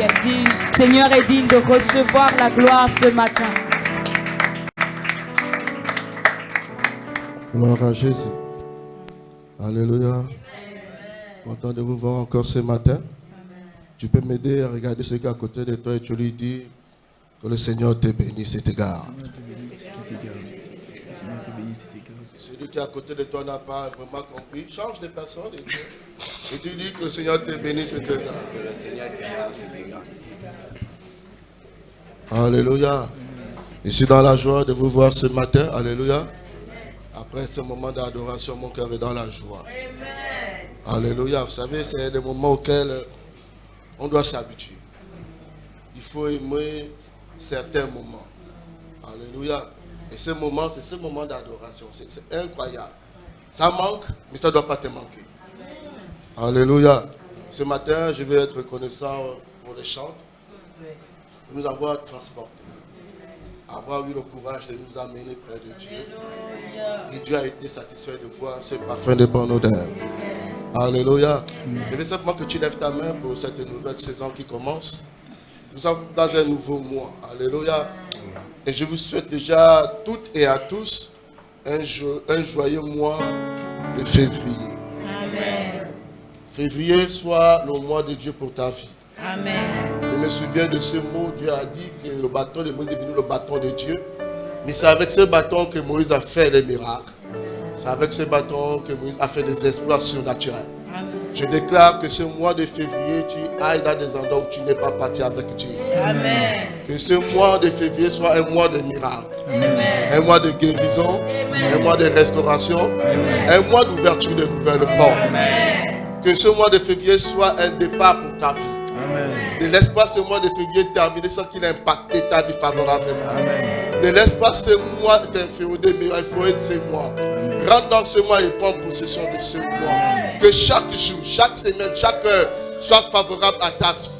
Le Seigneur est digne de recevoir la gloire ce matin. Gloire à Jésus. Alléluia. Content de vous voir encore ce matin. Tu peux m'aider à regarder celui qui est à côté de toi et tu lui dis que le Seigneur te bénisse et te garde. Celui qui est à côté de toi n'a pas vraiment compris. Change de personne et tu dis que le Seigneur te bénisse et te garde. Alléluia. Je suis dans la joie de vous voir ce matin. Alléluia. Après ce moment d'adoration, mon cœur est dans la joie. Alléluia. Vous savez, c'est des moments auxquels on doit s'habituer. Il faut aimer certains moments. Alléluia. Et ce moment, c'est ce moment d'adoration. C'est incroyable. Ça manque, mais ça ne doit pas te manquer. Alléluia. Ce matin, je vais être reconnaissant pour les chants de nous avoir transportés. Avoir eu le courage de nous amener près de Dieu. Et Dieu a été satisfait de voir ce parfum de bonne odeur. Alléluia. Je veux simplement que tu lèves ta main pour cette nouvelle saison qui commence. Nous sommes dans un nouveau mois. Alléluia. Et je vous souhaite déjà à toutes et à tous un joyeux mois de février. Amen. Février soit le mois de Dieu pour ta vie. Amen. Je me souviens de ce mot. Dieu a dit que le bâton de Moïse est devenu le bâton de Dieu. Mais c'est avec ce bâton que Moïse a fait les miracles. C'est avec ce bâton que Moïse a fait des exploits surnaturels. Amen. Je déclare que ce mois de février, tu ailles dans des endroits où tu n'es pas parti avec Dieu. Amen. Que ce mois de février soit un mois de miracles. Amen. Un mois de guérison. Amen. Un mois de restauration. Amen. Un mois d'ouverture de nouvelles portes. Amen. Que ce mois de février soit un départ pour ta vie. Amen. Ne laisse pas ce mois de février terminer sans qu'il ait impacté ta vie favorablement. Amen. Ne laisse pas ce mois t'inféoder, mais il faut être ce mois. Rentre dans ce mois et prends possession de ce mois. Que chaque jour, chaque semaine, chaque heure soit favorable à ta vie.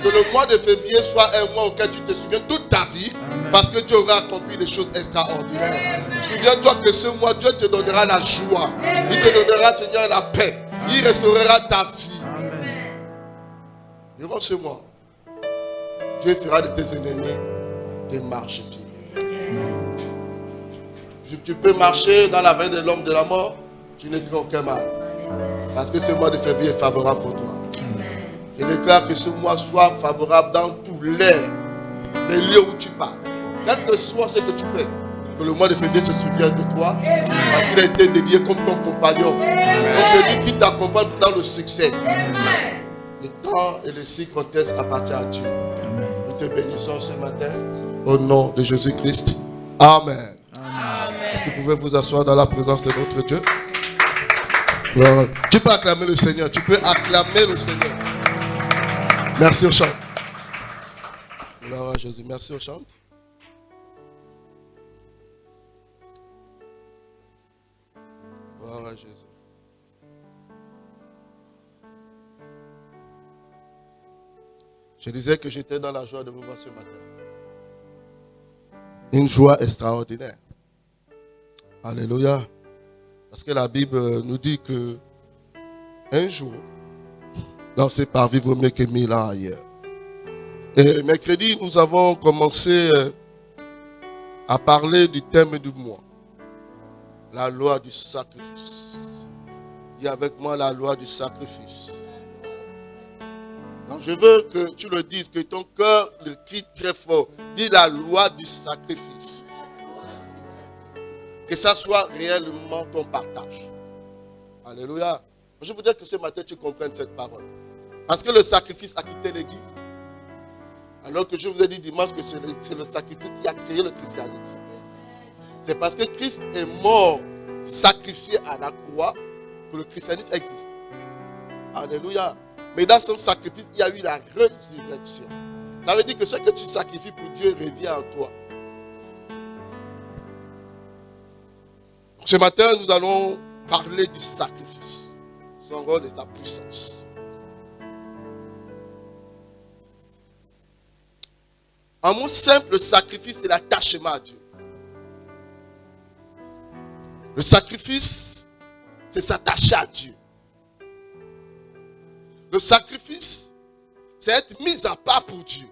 Que le mois de février soit un mois auquel tu te souviens toute ta vie. Parce que Dieu aura accompli des choses extraordinaires. Souviens-toi que ce mois, Dieu te donnera la joie. Il te donnera, Seigneur, la paix. Il restaurera ta vie. Durant ce mois, Dieu fera de tes ennemis des marchepieds. Tu peux marcher dans la veille de l'homme de la mort, tu ne crains aucun mal. Parce que ce mois de février est favorable pour toi. Je déclare que ce mois soit favorable dans tous les lieux où tu pars. Quel que soit ce que tu fais, que le mois de février se souvienne de toi. Parce qu'il a été dédié comme ton compagnon. Comme celui qui t'accompagne dans le succès. Le temps et les circonstances appartiennent à Dieu. Nous te bénissons ce matin au nom de Jésus-Christ. Amen. Est-ce que vous pouvez vous asseoir dans la présence de notre Dieu? Alors, tu peux acclamer le Seigneur. Tu peux acclamer le Seigneur. Merci au chant. Gloire à Jésus. Merci au chant. Gloire à Jésus. Je disais que j'étais dans la joie de vous voir ce matin. Une joie extraordinaire. Alléluia. Parce que la Bible nous dit que un jour, dans ce parvis vaut mieux que 1000 ans ailleurs. Et mercredi, nous avons commencé à parler du thème du mois. La loi du sacrifice. Dis avec moi la loi du sacrifice. Donc je veux que tu le dises, que ton cœur le crie très fort. Dis la loi du sacrifice. Que ça soit réellement ton partage. Alléluia. Je voudrais que ce matin tu comprennes cette parole. Parce que le sacrifice a quitté l'église. Alors que je vous ai dit dimanche que c'est le sacrifice qui a créé le christianisme. C'est parce que Christ est mort, sacrifié à la croix, que le christianisme existe. Alléluia. Mais dans son sacrifice, il y a eu la résurrection. Ça veut dire que ce que tu sacrifies pour Dieu revient en toi. Ce matin, nous allons parler du sacrifice, son rôle et sa puissance. En mot simple, le sacrifice, c'est l'attachement à Dieu. Le sacrifice, c'est s'attacher à Dieu. Le sacrifice, c'est être mis à part pour Dieu.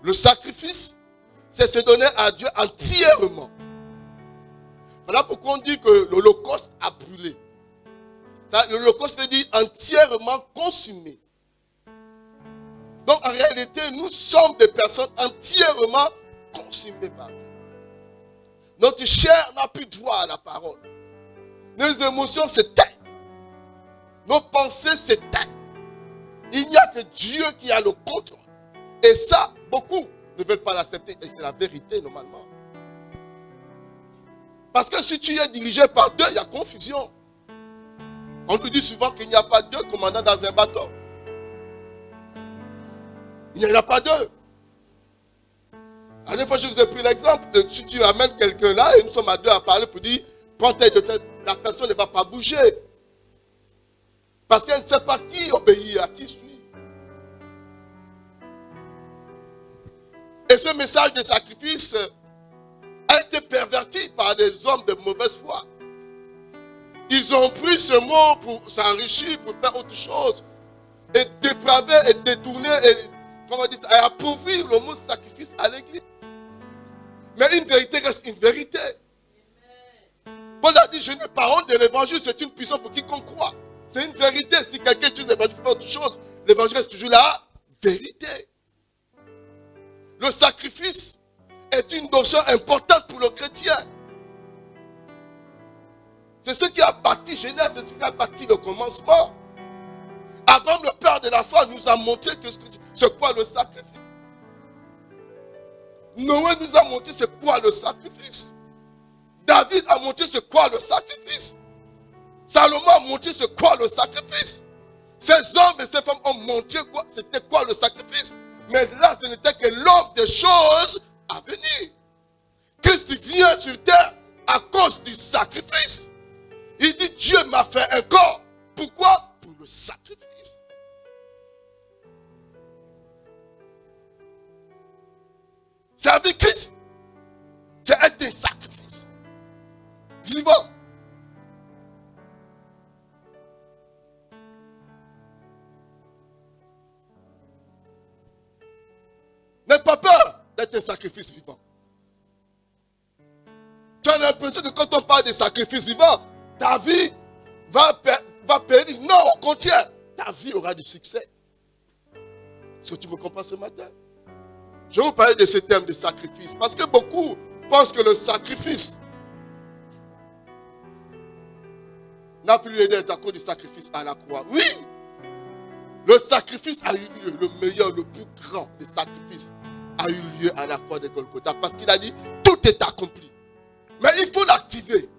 Le sacrifice, c'est se donner à Dieu entièrement. Voilà pourquoi on dit que l'Holocauste a brûlé. L'Holocauste veut dire entièrement consumé. Donc en réalité, nous sommes des personnes entièrement consumées par Dieu. Notre chair n'a plus droit à la parole. Nos émotions se taisent. Nos pensées se taisent. Il n'y a que Dieu qui a le contrôle. Et ça, beaucoup ne veulent pas l'accepter. Et c'est la vérité normalement. Parce que si tu es dirigé par deux, il y a confusion. On nous dit souvent qu'il n'y a pas deux commandants dans un bateau. Il n'y en a pas deux. La dernière fois, je vous ai pris l'exemple de si tu amènes quelqu'un là et nous sommes à deux à parler pour dire prends tes deux, la personne ne va pas bouger. Parce qu'elle ne sait pas qui obéit, à qui suit. Et ce message de sacrifice a été perverti par des hommes de mauvaise foi. Ils ont pris ce mot pour s'enrichir, pour faire autre chose. Et dépraver et détourner et, comment on dit ça, et appauvrir le mot sacrifice à l'église. Mais une vérité reste une vérité. Paul a dit, je n'ai pas honte de l'évangile, c'est une puissance pour quiconque croit. C'est une vérité. Si quelqu'un utilise l'évangile pour faire autre chose, l'évangile reste toujours la vérité. Le sacrifice est une notion importante pour le chrétien. C'est ce qui a bâti Genèse, c'est ce qui a bâti le commencement. Abraham, le père de la foi, nous a montré que c'est quoi le sacrifice. Noé nous a montré c'est quoi le sacrifice. David a montré c'est quoi le sacrifice. Salomon a montré c'est quoi le sacrifice. Ces hommes et ces femmes ont montré c'était quoi le sacrifice. Mais là, ce n'était que l'homme des choses à venir. Christ vient sur terre à cause du sacrifice. Il dit Dieu m'a fait un corps. Pourquoi? Pour le sacrifice. Servir Christ, c'est être des sacrifices vivants. N'aie pas peur d'être un sacrifice vivant. Tu as l'impression que quand on parle de sacrifice vivant, ta vie va périr. Non, au contraire, ta vie aura du succès. Est-ce que tu me comprends ce matin? Je vais vous parler de ce thème de sacrifice. Parce que beaucoup pensent que le sacrifice n'a plus lieu d'être à cause du sacrifice à la croix. Oui, le sacrifice a eu lieu. Le meilleur, le plus grand des sacrifices a eu lieu à la croix de Golgotha. Parce qu'il a dit, tout est accompli. Mais il faut l'activer.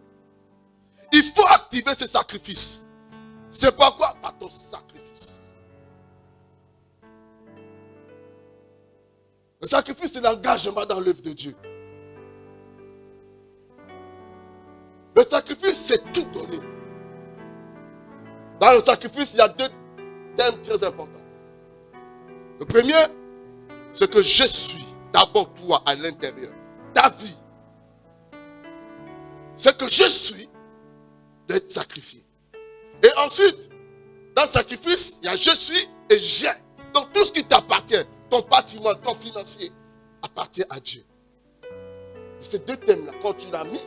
Il faut activer ce sacrifice. C'est pourquoi par ton sacrifice. Le sacrifice, c'est l'engagement dans l'œuvre de Dieu. Le sacrifice, c'est tout donner. Dans le sacrifice, il y a deux thèmes très importants. Le premier, c'est que je suis d'abord toi à l'intérieur. Ta vie. C'est que je suis d'être sacrifié. Et ensuite, dans le sacrifice, il y a je suis et j'ai. Donc tout ce qui t'appartient, ton patrimoine, ton financier, appartient à Dieu. Et ces deux thèmes-là, quand tu l'as mis,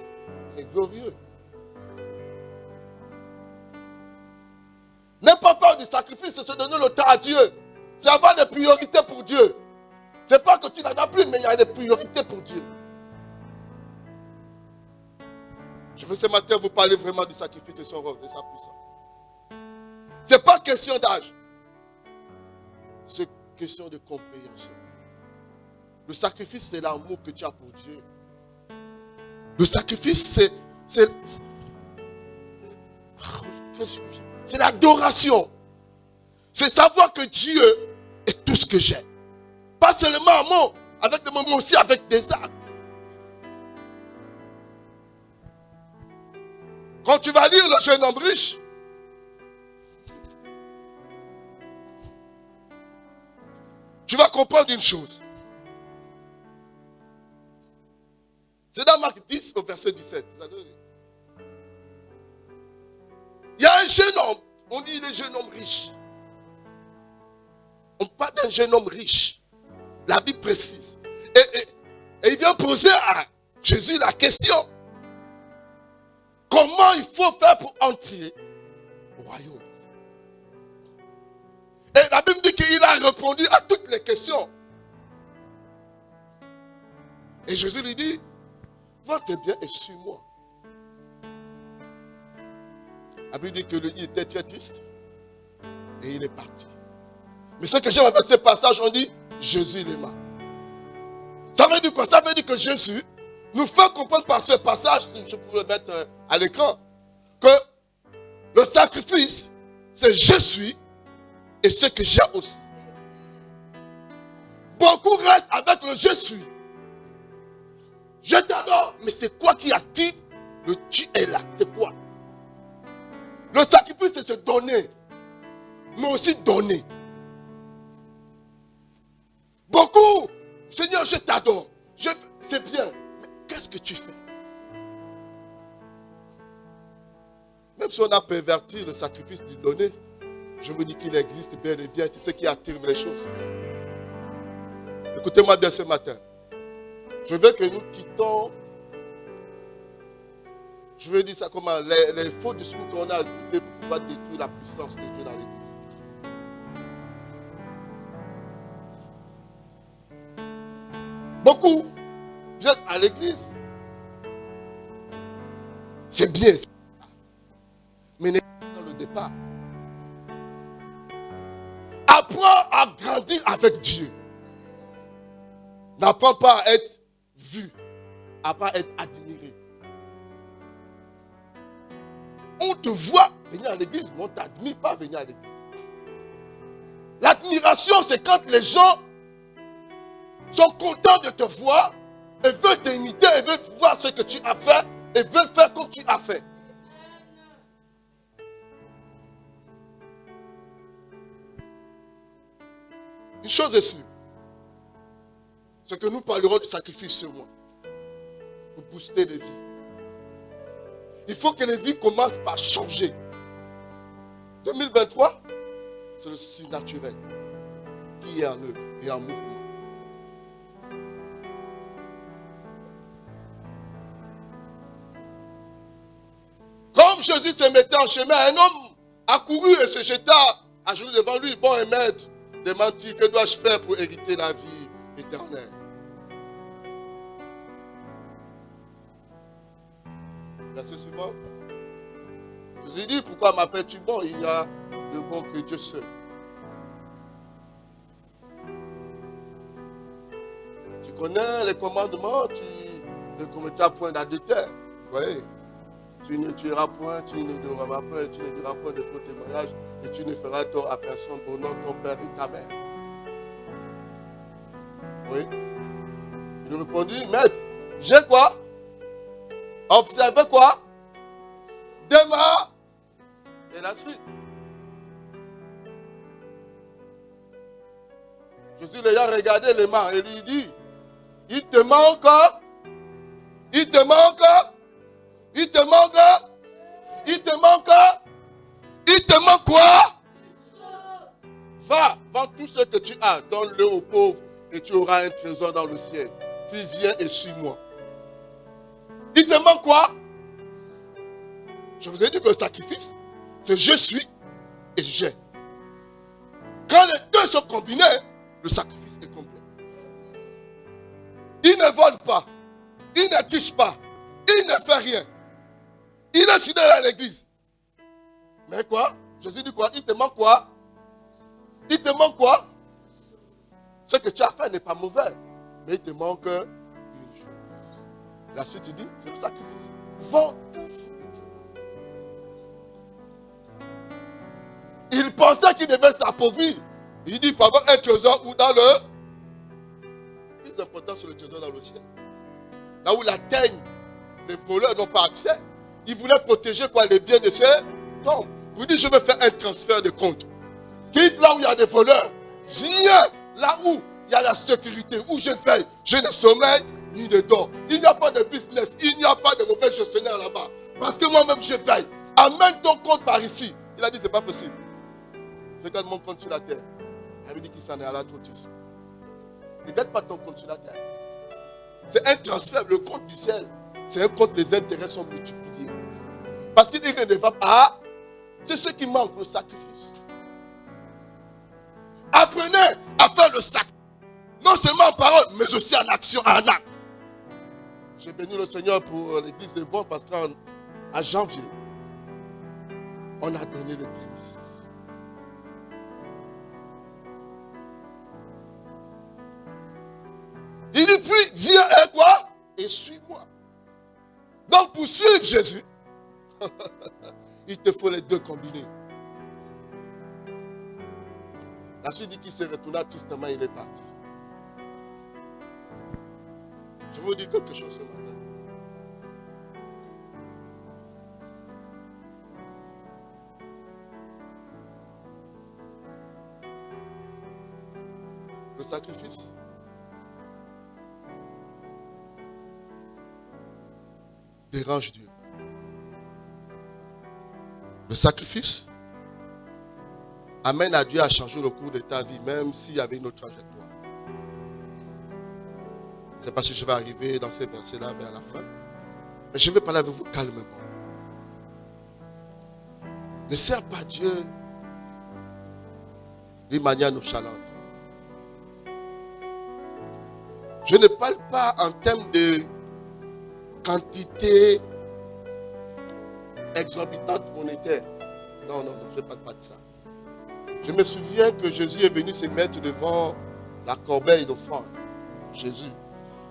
c'est glorieux. N'aie pas peur du sacrifice, c'est se donner le temps à Dieu. C'est avoir des priorités pour Dieu. C'est pas que tu n'en as plus, mais il y a des priorités pour Dieu. Je veux ce matin vous parler vraiment du sacrifice de son rôle, de sa puissance. Ce n'est pas question d'âge. C'est question de compréhension. Le sacrifice, c'est l'amour que tu as pour Dieu. Le sacrifice, c'est l'adoration. C'est savoir que Dieu est tout ce que j'ai. Pas seulement un mot, avec des mots, mais aussi avec des actes. Quand tu vas lire le jeune homme riche, tu vas comprendre une chose. C'est dans Marc 10 au verset 17. Il y a un jeune homme, on dit le jeune homme riche. On parle d'un jeune homme riche. La Bible précise. Et il vient poser à Jésus la question. Comment il faut faire pour entrer au royaume? Et la Bible dit qu'il a répondu à toutes les questions. Et Jésus lui dit, vends tes biens et suis-moi. La Bible dit que lui était très triste. Et il est parti. Mais ce que j'aime avec ce passage, on dit, Jésus l'aima. Ça veut dire quoi? Ça veut dire que Jésus nous fait comprendre par ce passage, si je pourrais le mettre à l'écran, que le sacrifice, c'est je suis et ce que j'ai aussi. Beaucoup restent avec le je suis. Je t'adore, mais c'est quoi qui active le tu es là? C'est quoi? Le sacrifice, c'est se donner, mais aussi donner. Beaucoup, Seigneur, je t'adore, c'est bien, mais qu'est-ce que tu fais? Même si on a perverti le sacrifice du donner, je vous dis qu'il existe bel et bien, c'est ce qui attire les choses. Écoutez-moi bien ce matin. Je veux que nous quittons, je veux dire ça comment, les faux discours qu'on a écoutés pour pouvoir détruire la puissance de Dieu dans l'église. Beaucoup viennent à l'église. C'est bien, mais n'est pas dans le départ. Apprends à grandir avec Dieu. N'apprends pas à être vu, apprends à être admiré. On te voit venir à l'église, mais on ne t'admire pas venir à l'église. L'admiration, c'est quand les gens sont contents de te voir et veulent t'imiter et veulent voir ce que tu as fait et veulent faire comme tu as fait. Une chose est sûre, c'est que nous parlerons du sacrifice ce mois pour booster les vies. Il faut que les vies commencent par changer. 2023, c'est le surnaturel qui est en œuvre et en mouvement. Comme Jésus se mettait en chemin, un homme accourut et se jeta à genoux devant lui. Bon et maître, demande-t-il, que dois-je faire pour hériter la vie éternelle? Verset suivant. Jésus dit, pourquoi m'appelles-tu bon? Il y a de bon que Dieu seul. Tu connais les commandements, tu ne commettras point d'adultère. Vous voyez? Tu ne tueras point, tu ne donneras point, tu ne diras point de faux témoignages, et tu ne feras tort à personne pour nom de ton père et ta mère. Oui. Il lui répondit, maître, j'ai quoi? Observez quoi? Démarre. Et la suite. Jésus l'ayant regardé les mains et lui dit, il te manque, il te manque, il te manque, il te manque, il te manque quoi? Va, vends tout ce que tu as, donne-le aux pauvres et tu auras un trésor dans le ciel. Puis viens et suis-moi. Il te manque quoi? Je vous ai dit que le sacrifice, c'est je suis et j'ai. Quand les deux sont combinés, le sacrifice est complet. Il ne vole pas, il ne triche pas, il ne fait rien. Il est fidèle à l'église. Mais quoi? Jésus dit quoi? Il te manque quoi? Il te manque quoi? Ce que tu as fait n'est pas mauvais, mais il te manque une chose. La suite, il dit, c'est le sacrifice. Vends tout ce que tu as. Il pensait qu'il devait s'appauvrir. Il dit, il faut avoir un trésor ou dans le... Le plus important, c'est le trésor dans le ciel. Là où la teigne, les voleurs n'ont pas accès. Il voulait protéger quoi, les biens de ses tombes. Vous dites, je veux faire un transfert de compte. Quitte là où il y a des voleurs. Viens là où il y a la sécurité, où je veille. Je ne sommeille ni ne dors. Il n'y a pas de business. Il n'y a pas de mauvais gestionnaire là-bas. Parce que moi-même, je veille. Amène ton compte par ici. Il a dit, c'est pas possible. C'est quand mon compte sur la terre. Ça veut dire qu'il s'en est allé trop triste. Ne garde pas ton compte sur la terre. C'est un transfert. Le compte du ciel, c'est un compte, les intérêts sont multipliés. Parce qu'il dit rien ne va pas. C'est ce qui manque, le sacrifice. Apprenez à faire le sacrifice. Non seulement en parole, mais aussi en action, en acte. J'ai béni le Seigneur pour l'église de Bon parce qu'en janvier, on a donné le prémices. Il dit puis, viens et quoi? Et suis-moi. Donc pour suivre Jésus, il te faut les deux combinés. La suite dit qu'il s'est retourné tristement, il est parti. Je vous dis quelque chose ce matin. Le sacrifice dérange Dieu. Le sacrifice amène à Dieu à changer le cours de ta vie, même s'il y avait une autre trajectoire. C'est parce que je vais arriver dans ces versets-là vers la fin. Mais je vais parler avec vous calmement. Ne sers pas Dieu d'une manière nonchalante. Je ne parle pas en termes de quantité exorbitante monétaire. Non, je ne parle pas de ça. Je me souviens que Jésus est venu se mettre devant la corbeille d'offrande. Jésus.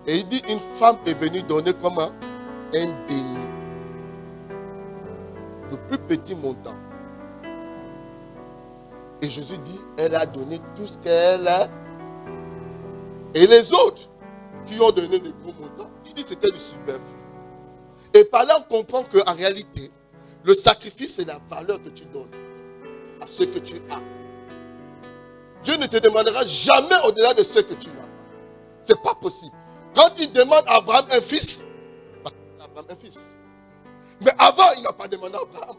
Et il dit, une femme est venue donner comme un déni. Le plus petit montant. Et Jésus dit, elle a donné tout ce qu'elle a. Et les autres qui ont donné des gros montants, il dit c'était du superflu. Et par là, on comprend qu'en réalité, le sacrifice, c'est la valeur que tu donnes à ce que tu as. Dieu ne te demandera jamais au-delà de ce que tu n'as pas. Ce n'est pas possible. Quand il demande à Abraham un fils, Abraham un fils. Mais avant, il n'a pas demandé à Abraham.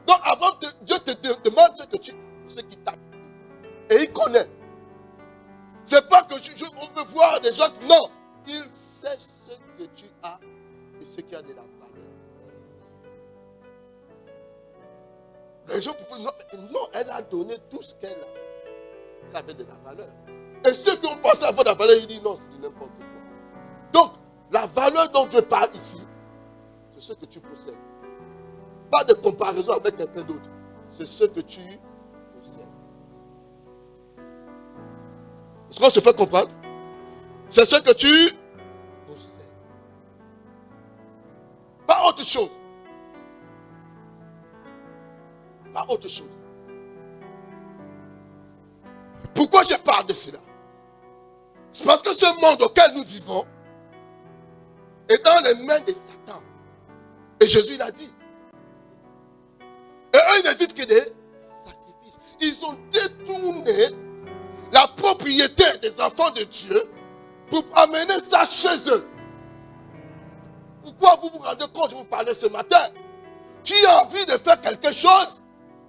Donc avant, Dieu te demande ce qu'il t'a. Et il connaît. Ce n'est pas que on veut voir des gens. Non. Il sait ce que tu as et ce qui a de la valeur. Les gens pouvaient non, elle a donné tout ce qu'elle a. Ça avait de la valeur. Et ceux qui ont pensé avoir de la valeur, ils disent non, c'est n'importe quoi. Donc, la valeur dont Dieu parle ici, c'est ce que tu possèdes. Pas de comparaison avec quelqu'un d'autre. C'est ce que tu possèdes. Est-ce qu'on se fait comprendre? C'est ce que tu possèdes. Pas autre chose. Pas autre chose. Pourquoi je parle de cela? C'est parce que ce monde auquel nous vivons est dans les mains de Satan. Et Jésus l'a dit. Et eux, ils ne vivent que des sacrifices. Ils ont détourné la propriété des enfants de Dieu pour amener ça chez eux. Pourquoi vous vous rendez compte, je vous parlais ce matin? Tu as envie de faire quelque chose,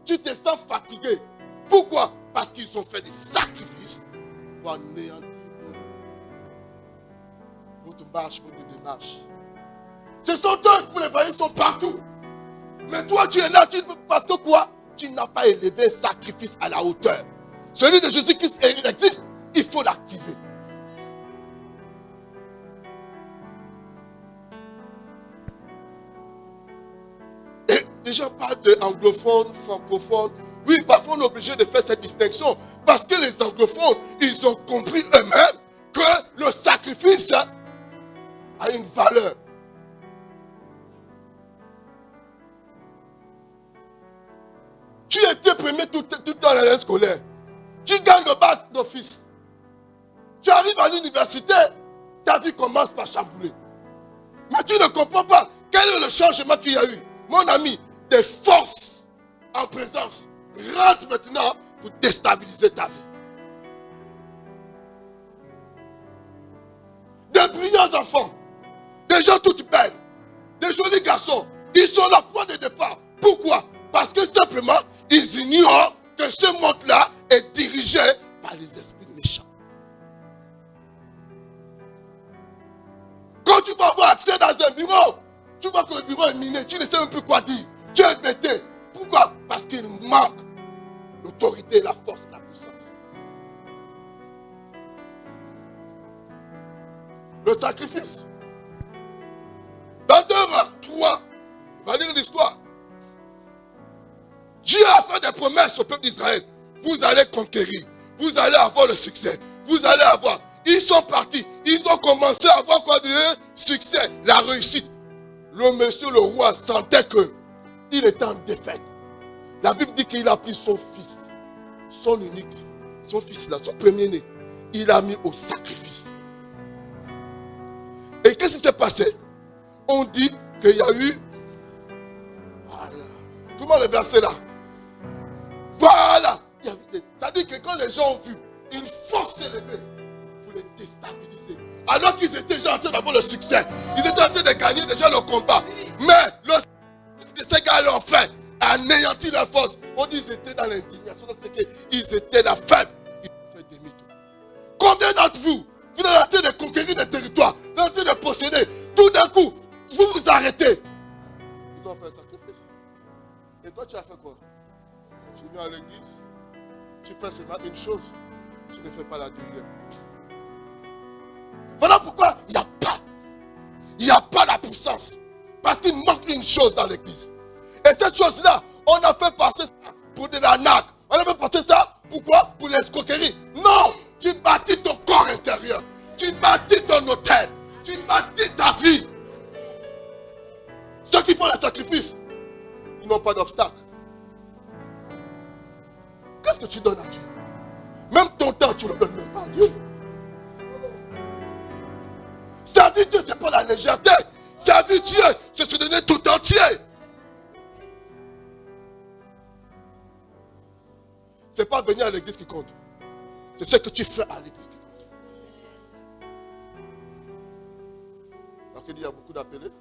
tu te sens fatigué. Pourquoi? Parce qu'ils ont fait des sacrifices pour anéantir votre marche, votre démarche. Ce sont eux, vous les voyez, ils sont partout. Mais toi, tu es là, parce que quoi? Tu n'as pas élevé un sacrifice à la hauteur. Celui de Jésus-Christ existe, il faut l'activer. Et les gens parlent d'anglophones, francophones. Oui, parfois on est obligé de faire cette distinction. Parce que les anglophones, ils ont compris eux-mêmes que le sacrifice a une valeur. Tu étais premier tout dans l'année scolaire. Tu gagnes le bac d'office. Tu arrives à l'université, ta vie commence par chambouler. Mais tu ne comprends pas quel est le changement qu'il y a eu. Mon ami, des forces en présence rentrent maintenant pour déstabiliser ta vie. Des brillants enfants, des gens toutes belles, des jolis garçons, ils sont à la point de départ. Pourquoi? Parce que simplement, ils ignorent que ce monde-là est dirigé par les méchant. Quand tu vas avoir accès dans un bureau, tu vois que le bureau est miné, tu ne sais même plus quoi dire. Tu es embêté. Pourquoi? Parce qu'il manque l'autorité, la force, la puissance. Le sacrifice. Dans 2 heures, 3, on va lire l'histoire. Dieu a fait des promesses au peuple d'Israël. Vous allez conquérir. Vous allez avoir le succès. Vous allez avoir. Ils sont partis. Ils ont commencé à avoir quoi de succès, la réussite. Le monsieur, le roi, sentait qu'il était en défaite. La Bible dit qu'il a pris son fils, son unique, son fils là, son premier-né. Il a mis au sacrifice. Et qu'est-ce qui s'est passé? On dit qu'il y a eu... Voilà. Tout le monde le verset là. Voilà. C'est-à-dire que quand les gens ont vu une force s'élever pour les déstabiliser, alors qu'ils étaient déjà en train d'avoir le succès, ils étaient en train de gagner déjà le combat. Mais ce que ces gars l'ont fait, anéanti la force. On dit qu'ils étaient dans l'indignation, donc c'est qu'ils étaient la faible. Ils ont fait demi-tour. Combien d'entre vous, vous êtes en train de conquérir des territoires, vous êtes en train de posséder, tout d'un coup, vous vous arrêtez. Ils ont fait un sacrifice. Et toi, tu as fait quoi? Tu viens à l'église, tu fais seulement une chose, tu ne fais pas la deuxième. Voilà pourquoi il n'y a pas la puissance. Parce qu'il manque une chose dans l'église. Et cette chose-là, on a fait passer ça pour de l'arnaque. On a fait passer ça, pourquoi? Pour l'escroquerie. Non, tu bâtis ton corps intérieur. Tu bâtis ton hôtel. Tu bâtis ta vie. Ceux qui font le sacrifice, ils n'ont pas d'obstacle. Qu'est-ce que tu donnes à Dieu? Même ton temps, tu ne le donnes même pas à Dieu. Servir Dieu, ce n'est pas la légèreté. Servir Dieu, c'est se donner tout entier. Ce n'est pas venir à l'église qui compte. C'est ce que tu fais à l'église qui compte. Alors qu'il y a beaucoup d'appelés.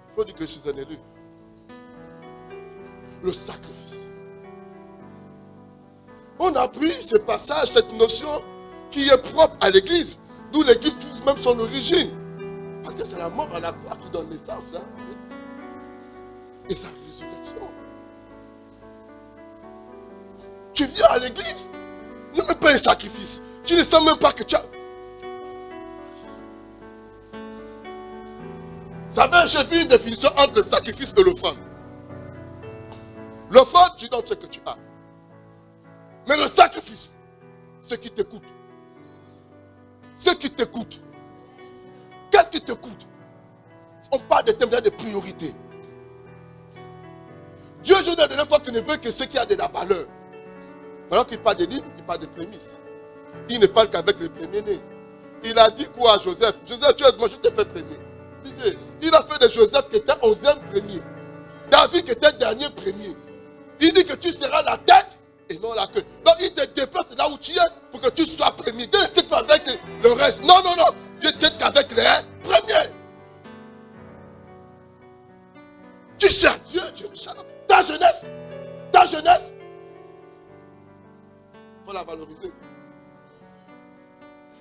Il faut dire que je suis un élu. Le sacrifice. On a pris ce passage, cette notion qui est propre à l'église, d'où l'église trouve même son origine. Parce que c'est la mort à la croix qui donne naissance. Hein? Et sa résurrection. Tu viens à l'église, ne mets pas un sacrifice. Tu ne sais même pas que tu as... Vous savez, j'ai vu une définition entre le sacrifice et l'offrande. L'offrande, tu donnes ce que tu as. Mais le sacrifice, ce qui te coûte. Ce qui te coûte. Qu'est-ce qui te coûte? On parle de thème de priorité. Dieu, je dis la dernière fois qu'il ne veut que ce qui a de la valeur. Alors qu'il parle de livres, il parle de prémices. Il ne parle qu'avec les premiers-nés. Il a dit quoi à Joseph? Joseph, tu as dit, moi je t'ai fait premier. Il a fait de Joseph qui était 11e premier. David qui était dernier premier. Il dit que tu seras la tête et non la queue. Donc il te déplace là où tu es pour que tu sois premier. Dieu ne t'aide pas avec le reste. Non, non, non. Dieu t'aide qu'avec les premiers. Tu sers Dieu, Dieu me chante. Ta jeunesse, il faut la valoriser.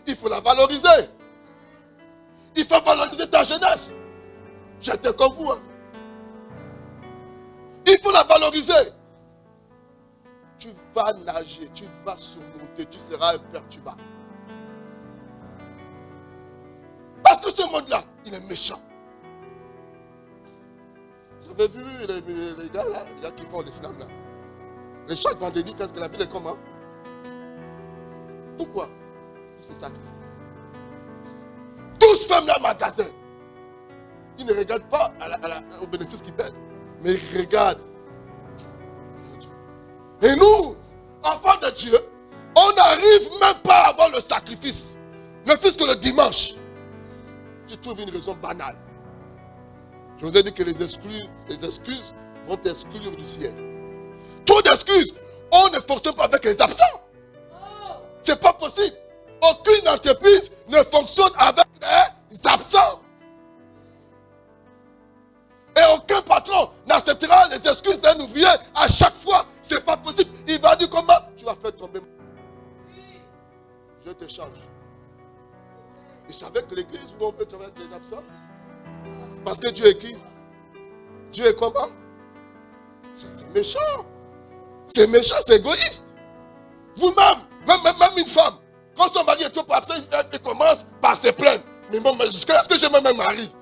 Il faut la valoriser. Il faut valoriser ta jeunesse. J'étais comme vous. Hein. Il faut la valoriser. Tu vas nager, tu vas surmonter, tu seras imperturbable. Parce que ce monde-là, il est méchant. Vous avez vu les gars là, les gars qui font l'islam là. Les chaque vendredi, qu'est-ce que la ville est comment? Pourquoi? C'est ça. 12 femmes dans le magasin. Ils ne regardent pas au bénéfice qu'ils perdent, mais ils regardent. Et nous, enfants de Dieu, on n'arrive même pas à avoir le sacrifice. Ne fût-ce que le dimanche. Tu trouves une raison banale. Je vous ai dit que les excuses vont t'exclure du ciel. Trop d'excuses. On ne fonctionne pas avec les absents. C'est pas possible. Aucune entreprise ne fonctionne avec les absents. Et aucun patron n'acceptera les excuses d'un ouvrier à chaque fois. C'est pas possible. Il va dire comment? Tu vas faire tomber te change. Et c'est avec l'église où on peut travailler avec les absents. Parce que Dieu est qui? Dieu est comment? C'est méchant. C'est méchant, c'est égoïste. Vous-même, même une femme, quand son mari est trop absent, elle commence par se plaindre. Mais bon, jusqu'à ce que j'aime mon mari.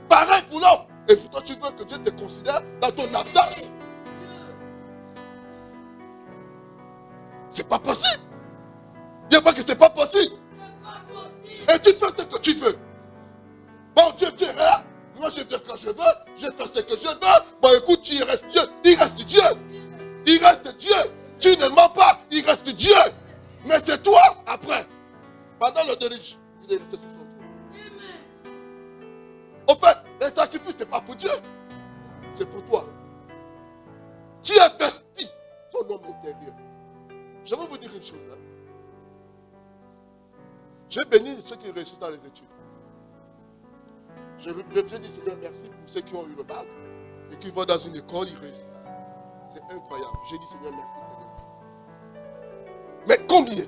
Pareil pour l'homme. Et puis toi, tu veux que Dieu te considère dans ton absence. C'est pas possible. Dis pas que c'est pas possible. Et tu fais ce que tu veux. Bon, Dieu, tu es là. Moi, je fais quand je veux. Je fais ce que je veux. Bon, écoute, tu restes Dieu. Il reste Dieu. Il reste Dieu. Tu ne mens pas. Il reste Dieu. Mais c'est toi, après. Pendant le dirige, il est resté sur son trône. Au fait, les sacrifices, ce n'est pas pour Dieu. C'est pour toi. Tu investis ton homme intérieur. Je vais vous dire une chose. Hein. J'ai béni ceux qui réussissent dans les études. Je dis Seigneur merci pour ceux qui ont eu le bac et qui vont dans une école, ils réussissent. C'est incroyable. J'ai dit Seigneur merci Seigneur. Mais combien?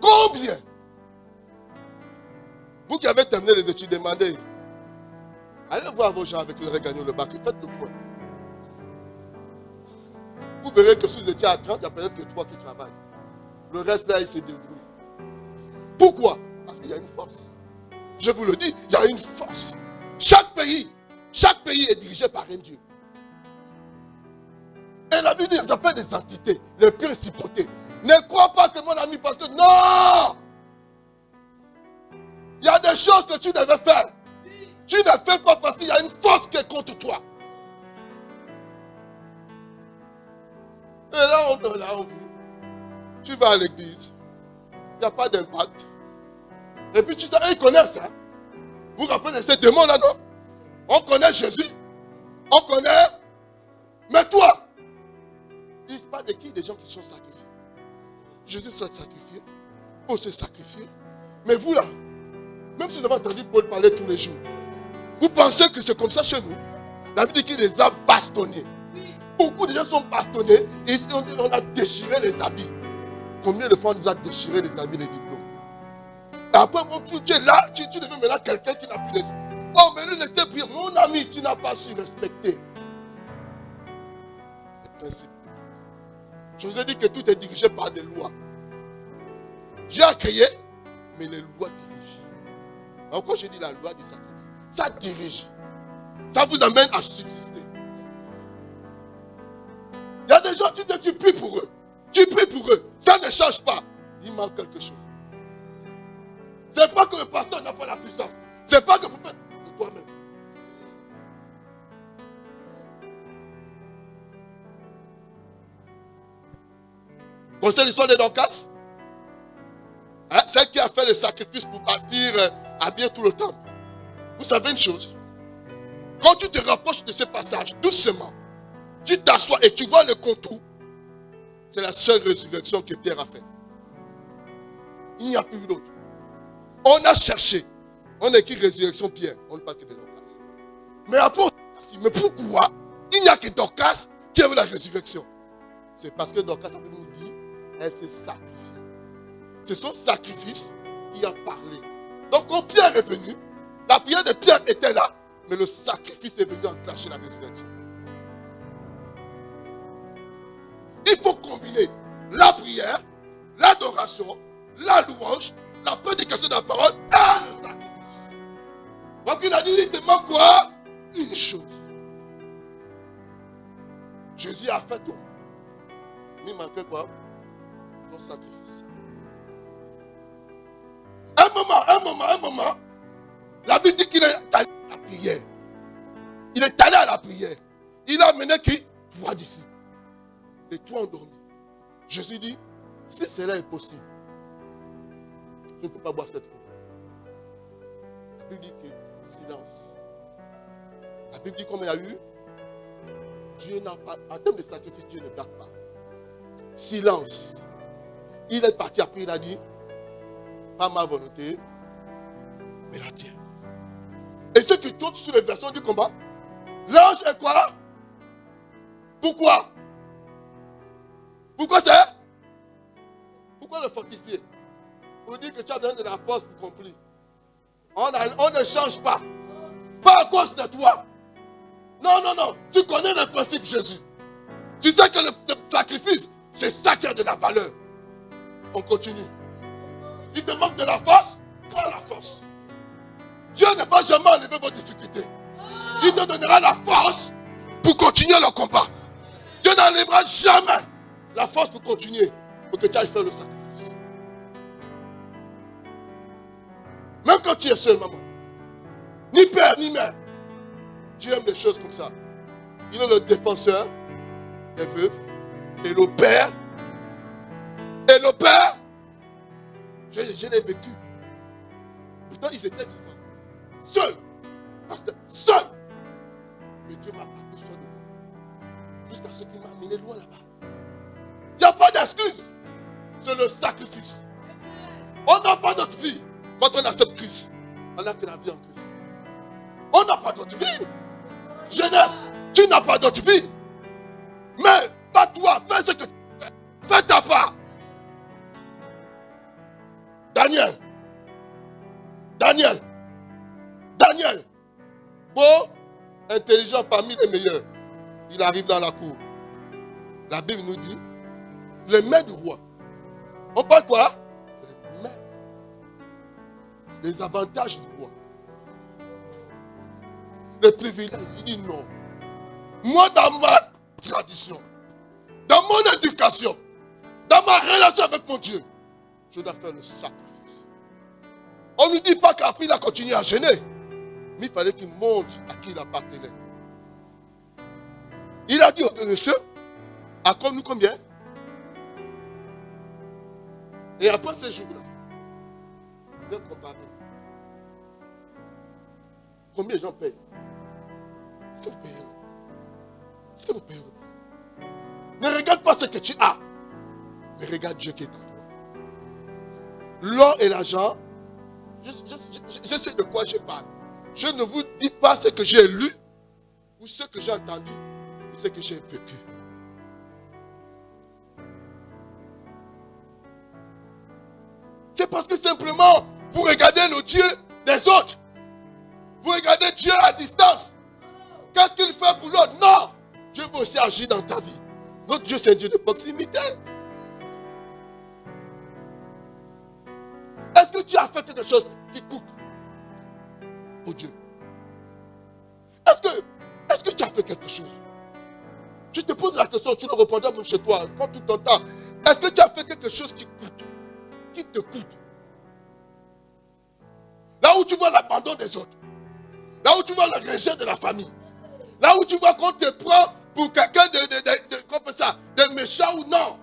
Combien? Vous qui avez terminé les études, demandez. Allez voir vos gens avec qui vous avez gagné le bac et faites le point. Vous verrez que si vous étiez à 30, il y a peut-être que 3 qui travaillent. Le reste là, il se débrouille. Pourquoi? Parce qu'il y a une force. Je vous le dis, il y a une force. Chaque pays est dirigé par un Dieu. Et la Bible dit, j'appelle des entités, les principautés. Ne crois pas que mon ami, parce que non! Il y a des choses que tu devais faire. Tu ne fais pas parce qu'il y a une force qui est contre toi. Et là, on vit. Tu vas à l'église. Il n'y a pas d'impact. Et puis tu sais, ils connaissent ça. Vous vous rappelez de ces démons-là, non? On connaît Jésus. On connaît. Mais toi, il ne parle de qui? Des gens qui sont sacrifiés. Jésus s'est sacrifié. Paul s'est sacrifié. Mais vous là, même si vous avez entendu Paul parler tous les jours, vous pensez que c'est comme ça chez nous? La Bible dit qu'il les a bastonnés. Beaucoup de gens sont bastonnés et on a déchiré les habits. Combien de fois on nous a déchiré les habits, les diplômes? Et après, tu es là, tu deviens maintenant quelqu'un qui n'a plus les... Oh, mais lui, il était brillant. Mon ami, tu n'as pas su respecter les principes. Je vous ai dit que tout est dirigé par des lois. J'ai créé, mais les lois dirigent. Alors quand j'ai dit la loi du sacrifice, ça dirige. Ça vous amène à subsister. Il y a des gens, tu pries pour eux. Tu pries pour eux. Ça ne change pas. Il manque quelque chose. C'est pas que le pasteur n'a pas la puissance. C'est pas que le prophète, de toi-même. Vous connaissez l'histoire de Dorcas? Hein? Celle qui a fait le sacrifice pour habiller tout le temple. Vous savez une chose? Quand tu te rapproches de ce passage, doucement, tu t'assois et tu vois le contour. C'est la seule résurrection que Pierre a faite. Il n'y a plus d'autre. On a cherché. On a écrit résurrection Pierre. On ne parle que de Dorcas. Mais après, mais pourquoi il n'y a que Dorcas qui a eu la résurrection? C'est parce que Dorcas avait nous dit, elle s'est sacrifiée. C'est son sacrifice qui a parlé. Donc quand Pierre est venu, la prière de Pierre était là, mais le sacrifice est venu enclencher la résurrection. Il faut combiner la prière, l'adoration, la louange, la prédication de la parole et le sacrifice. Donc il a dit, il te manque quoi? Une chose. Jésus a fait tout. Il manquait quoi? Ton sacrifice. Un moment. La Bible dit qu'il est allé à la prière. Il est allé à la prière. Il a amené qui? 3 disciples. Les 3 ont dormi. Jésus dit, si cela est possible, je ne peux pas boire cette eau. La Bible dit que silence. La Bible dit comme il y a eu, Dieu n'a pas, en termes de sacrifice, Dieu ne blague pas. Silence. Il est parti après, il a dit, pas ma volonté, mais la tienne. Et ceux qui tournent sur les versions du combat, l'ange est quoi? Pourquoi? Pourquoi c'est? pourquoi le fortifier? Pour dire que tu as besoin de la force pour accomplir. On ne change pas. Pas à cause de toi. Non, non, non. Tu connais le principe Jésus. Tu sais que le sacrifice, c'est ça qui a de la valeur. On continue. Il te manque de la force, prends la force. Dieu ne va jamais enlever vos difficultés. Il te donnera la force pour continuer le combat. Dieu n'enlèvera jamais la force pour continuer, pour que tu ailles faire le sacrifice. Même quand tu es seul, maman, ni père, ni mère, tu aimes les choses comme ça. Il est le défenseur des veuves et le père. Et le père, je l'ai vécu. Pourtant, ils étaient vivants. Seuls. Parce que seul. Mais Dieu m'a pris soin de moi. Jusqu'à ce qu'il m'a amené loin là-bas. Il n'y a pas d'excuse. C'est le sacrifice. On n'a pas d'autre vie. Quand on accepte Christ, on n'a que la vie en Christ. On n'a pas d'autre vie. Jeunesse, tu n'as pas d'autre vie. Mais, pas toi, fais ce que tu fais. Fais ta part. Daniel, beau, intelligent parmi les meilleurs. Il arrive dans la cour. La Bible nous dit, les mains du roi. On parle quoi? Les mains. Les avantages du roi. Les privilèges. Il dit non. Moi, dans ma tradition, dans mon éducation, dans ma relation avec mon Dieu, je dois faire le sacrifice. On ne nous dit pas qu'après il a continué à gêner. Mais il fallait qu'il montre à qui il appartenait. Il a dit au monsieur, accorde-nous combien? Et après ces jours-là, viens comparer. Combien de gens payent? Est-ce que vous payez? Est-ce que vous payez? Ne regarde pas ce que tu as, mais regarde Dieu qui est en toi. L'or et l'argent, je sais de quoi je parle. Je ne vous dis pas ce que j'ai lu ou ce que j'ai entendu, mais ce que j'ai vécu. C'est parce que simplement, vous regardez le Dieu des autres. Vous regardez Dieu à distance. Qu'est-ce qu'il fait pour l'autre? Non! Dieu veut aussi agir dans ta vie. Notre Dieu, c'est un Dieu de proximité. Est-ce que tu as fait quelque chose qui coûte pour Dieu? Est-ce que tu as fait quelque chose? Je te pose la question, tu le répondras même chez toi, prends tout ton temps. Est-ce que tu as fait quelque chose qui coûte? Qui te coûte? Là où tu vois l'abandon des autres. Là où tu vois le rejet de la famille. Là où tu vois qu'on te prend pour quelqu'un de méchant ou non.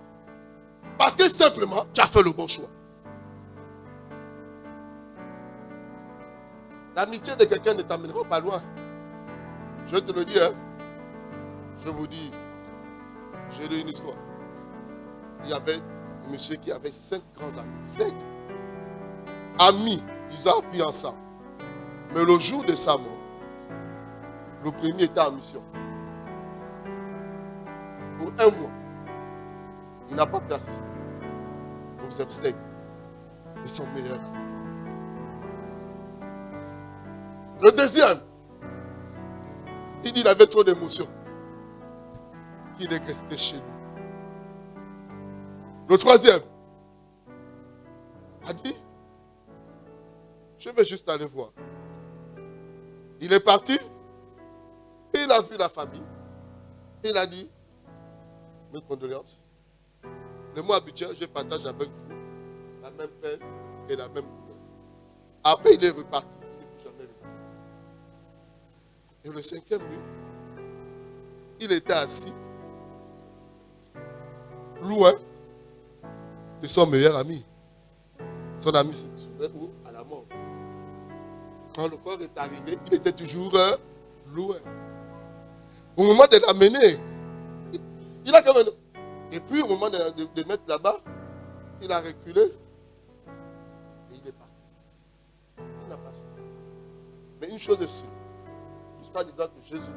Parce que simplement, tu as fait le bon choix. L'amitié de quelqu'un ne t'amènera pas loin. Je te le dis, hein. Je vous dis, j'ai lu une histoire. Il y avait un monsieur qui avait 5 grands amis. 5 amis, ils ont appris ensemble. Mais le jour de sa mort, le premier était en mission. Pour 1 mois, il n'a pas pu assister aux obstacles de son meilleur ami. Le deuxième, il dit qu'il avait trop d'émotions. Il est resté chez lui. Le troisième a dit, je vais juste aller voir. Il est parti, il a vu la famille, il a dit, mes condoléances. Le mot habituel, je partage avec vous la même peine et la même douleur. Après, il est reparti. Il n'est plus jamais revenu. Et le cinquième, lui, il était assis, loin de son meilleur ami. Son ami se trouvait où? À la mort. Quand le corps est arrivé, il était toujours loin. Au moment de l'amener, il a quand même... Et puis au moment de mettre là-bas, il a reculé. Et il est parti. Il n'a pas su. Mais une chose est sûre. L'histoire disant que Jésus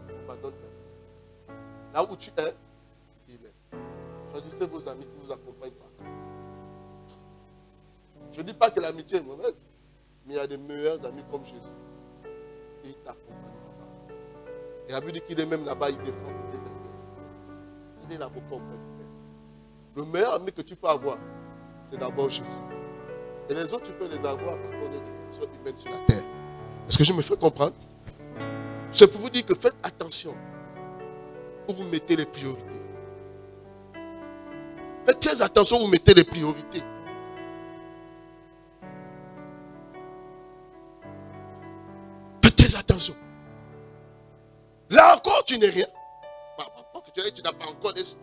ne pardonne personne. Là où tu es, il est. Choisissez vos amis qui vous accompagnent partout. Je ne dis pas que l'amitié est mauvaise, mais il y a des meilleurs amis comme Jésus. Et il t'accompagne là-bas. Et la Bible dit qu'il est même là-bas, il défend tes adversaires. Il est l'avocat auprès du Père. Le meilleur ami que tu peux avoir, c'est d'abord Jésus. Et les autres, tu peux les avoir parce qu'on est des personnes humaines sur la terre. Est-ce que je me fais comprendre? C'est pour vous dire que faites attention où vous mettez les priorités. Faites très attention où vous mettez les priorités. Faites très attention. Là encore, tu n'es rien. Tu n'as pas encore des sous.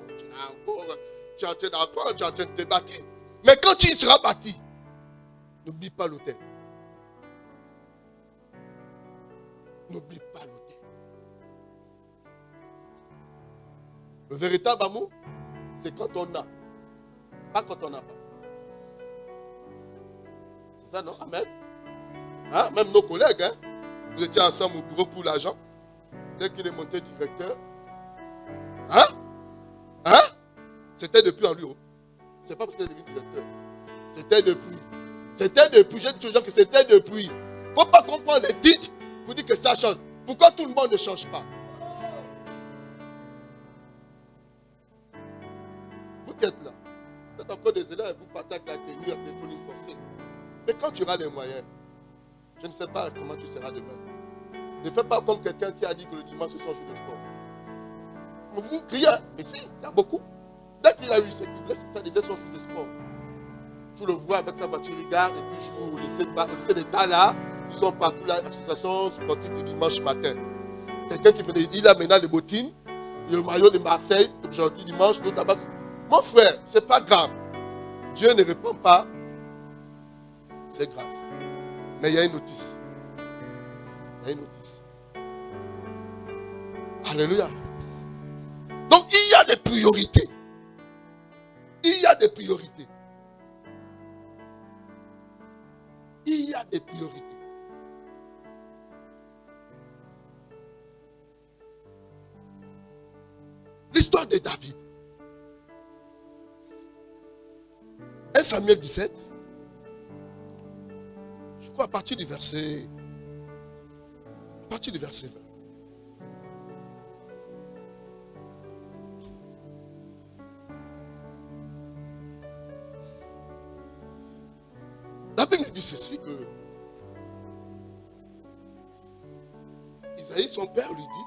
Tu es en train d'apprendre, tu es en train de te bâtir. Mais quand tu y seras bâti, n'oublie pas l'autel. N'oublie pas l'autel. Le véritable amour, c'est quand on a. Pas quand on n'a pas. C'est ça, non? Amen. Hein? Même nos collègues, hein? Vous étiez ensemble au bureau pour l'argent. Dès qu'il est monté directeur. Hein? Hein? C'était depuis en lui. C'est pas parce qu'il est devenu directeur. C'était depuis. C'était depuis. J'ai dit aux gens que c'était depuis. Il ne faut pas comprendre les titres pour dire que ça change. Pourquoi tout le monde ne change pas? Vous qui êtes là, vous êtes encore des élèves, vous partez avec la tenue, la téléphonie forcée. Mais quand tu auras les moyens, je ne sais pas comment tu seras demain. Ne fais pas comme quelqu'un qui a dit que le dimanche c'est son jour de sport. Vous criez, mais si, il y a beaucoup. Dès qu'il a eu ce qu'il ça devait son jour de sport. Tu le vois avec sa voiture, il regarde, et puis je au lycée d'État là, ils sont partout là, l'association sportive du dimanche matin. Quelqu'un qui fait il a maintenant les bottines, le maillot de Marseille, aujourd'hui dimanche, l'autre là-bas. Mon frère, c'est pas grave. Dieu ne répond pas. C'est grâce. Mais il y a une notice. Il y a une notice. Alléluia. Donc il y a des priorités. Il y a des priorités. Il y a des priorités. L'histoire de David. 1 Samuel 17. Je crois à partir du verset 20. La Bible nous dit ceci que Isaïe, son père, lui dit,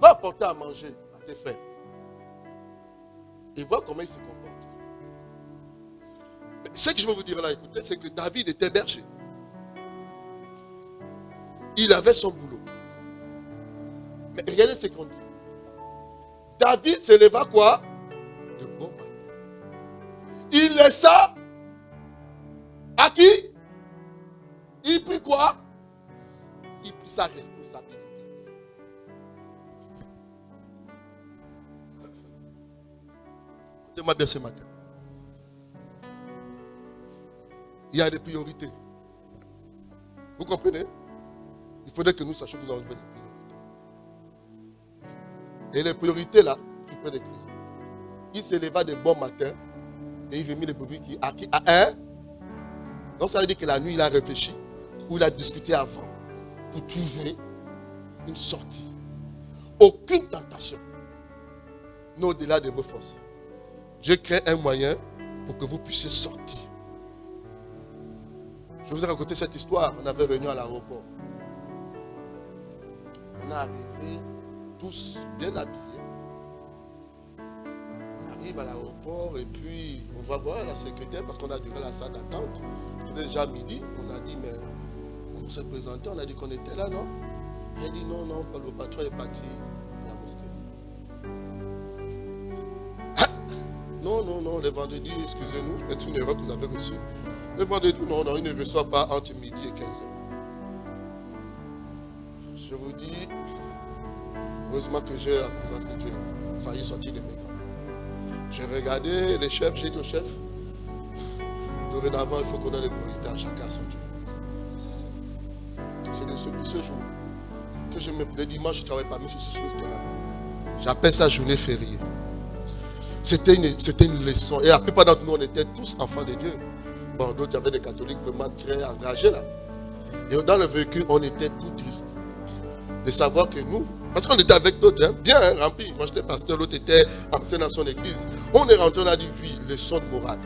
va apporter à manger à tes frères et vois comment ils se comportent. Mais ce que je veux vous dire là, écoutez, c'est que David était berger. Il avait son boulot. Mais regardez ce qu'on dit. David se leva quoi? De bon matin. Il laissa à qui? Il prit quoi? Il prit sa responsabilité. Écoutez-moi bien ce matin. Il y a des priorités. Vous comprenez? Il faudrait que nous sachions que nous avons des priorités. Et les priorités là, tu peux les crier. Il se leva de bon matin et il remit les brebis à un. Donc ça veut dire que la nuit il a réfléchi ou il a discuté avant pour trouver une sortie. Aucune tentation n'est au-delà de vos forces. Je crée un moyen pour que vous puissiez sortir. Je vous ai raconté cette histoire. On avait réunion à l'aéroport. On est arrivé tous bien habillés. On arrive à l'aéroport et puis on va voir la secrétaire parce qu'on a duré la salle d'attente. C'était déjà midi. On a dit, mais on s'est présenté. On a dit qu'on était là, non? Elle dit, non, le patron est parti à la mosquée. Non, le vendredi, excusez-nous, c'est une erreur que vous avez reçue. Le vendredi, non, il ne reçoit pas entre midi et 15h. Je vous dis, heureusement que j'ai la présence de Dieu, failli sortir de mes gants. J'ai regardé les chefs, j'ai dit au chef, dorénavant, il faut qu'on ait les priorités à chacun à son Dieu. C'est depuis ce jour que je me le dimanche, je ne travaille pas, mais je suis sur le terrain. J'appelle ça journée fériée. C'était une leçon. Et la plupart d'entre nous, on était tous enfants de Dieu. Bon, d'autres, il y avait des catholiques vraiment très engagés là. Et dans le véhicule, on était tout tristes de savoir que nous, parce qu'on était avec d'autres, hein, bien hein, remplis. Moi, j'étais pasteur, l'autre était ancien dans son église. On est rentré, on a dit oui, leçon de morale.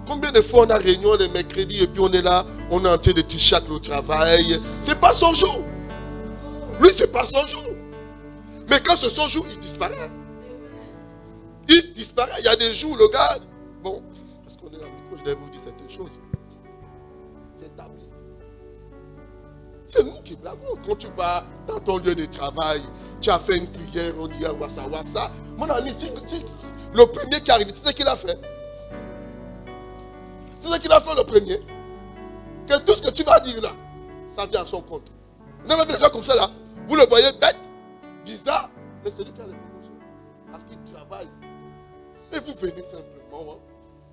Combien de fois on a réunion les mercredis et puis on est là, on est en train de t-shirt au travail. C'est pas son jour. Lui, c'est pas son jour. Mais quand c'est son jour, il disparaît. Il disparaît. Il y a des jours où le gars, bon, parce qu'on est dans le micro, je vais vous dire certaines choses. C'est établi. C'est nous qui blâmons. Quand tu vas dans ton lieu de travail, tu as fait une prière, on dit wassa. Mon ami, le premier qui arrive, tu sais ce qu'il a fait? C'est ce qu'il a fait le premier. Que tout ce que tu vas dire là, ça vient à son compte. Vous avez vu des gens comme ça là? Vous le voyez bête, bizarre, mais c'est lui qui a les promotions. Parce qu'il travaille. Et vous venez simplement. Hein?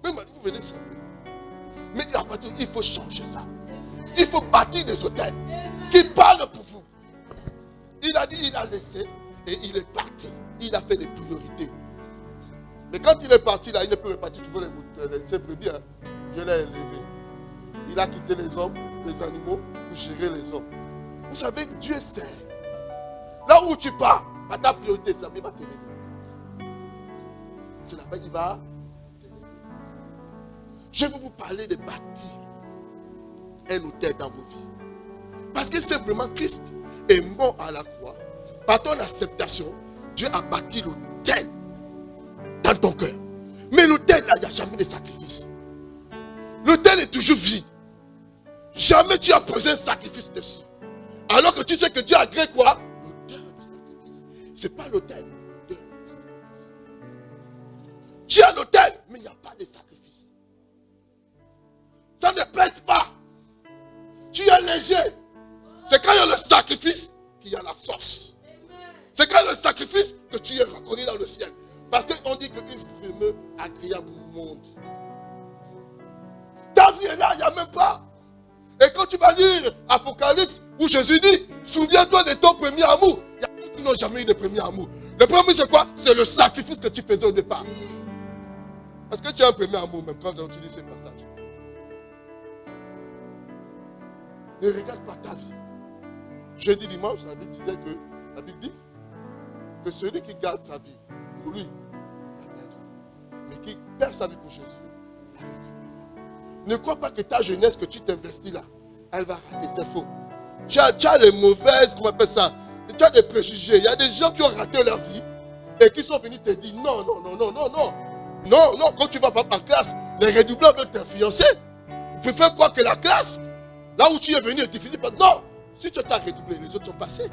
Même vous venez simplement. Mais il faut changer ça. Il faut bâtir des hôtels qui parlent pour vous. Il a dit, il a laissé et il est parti. Il a fait des priorités. Mais quand il est parti là, il ne peut repartir. Tu vois ses brebis, hein? Je l'ai élevé. Il a quitté les hommes, les animaux, pour gérer les hommes. Vous savez, Dieu sait. Là où tu pars, à ta priorité, ça va t'élever. C'est là-bas qu'il va t'élever. Je vais vous parler de bâtir un hôtel dans vos vies. Parce que simplement, Christ est mort à la croix. Par ton acceptation, Dieu a bâti l'hôtel dans ton cœur. Mais l'hôtel, là, il n'y a jamais de sacrifice. L'autel est toujours vide. Jamais tu as posé un sacrifice dessus. Alors que tu sais que Dieu a créé quoi? L'autel du sacrifice. Ce n'est pas l'autel. Tu as l'autel, mais il n'y a pas de sacrifice. Ça ne pèse pas. Tu es léger. C'est quand il y a le sacrifice qu'il y a la force. C'est quand il y a le sacrifice que tu es reconnu dans le ciel. Parce qu'on dit qu'une fumée agréable monte. Ta vie est là, il n'y a même pas. Et quand tu vas lire Apocalypse, où Jésus dit, souviens-toi de ton premier amour. Il y a ceux qui n'ont jamais eu de premier amour. Le premier c'est quoi? C'est le sacrifice que tu faisais au départ. Est-ce que tu as un premier amour même quand tu lis ces passages? Ne regarde pas ta vie. Jeudi, dimanche, la Bible disait que, la Bible dit que celui qui garde sa vie, pour lui, la perdra. Mais qui perd sa vie pour Jésus, la récupère. Ne crois pas que ta jeunesse que tu t'investis là, elle va rater, c'est faux. Tu as les mauvaises, comment on appelle ça? Tu as des préjugés. Il y a des gens qui ont raté leur vie et qui sont venus te dire non. Non, quand tu vas pas en classe, les redoublants veulent t'influencer. Tu fais croire que la classe, là où tu es venu est difficile. Non, si tu t'as redoublé, les autres sont passés.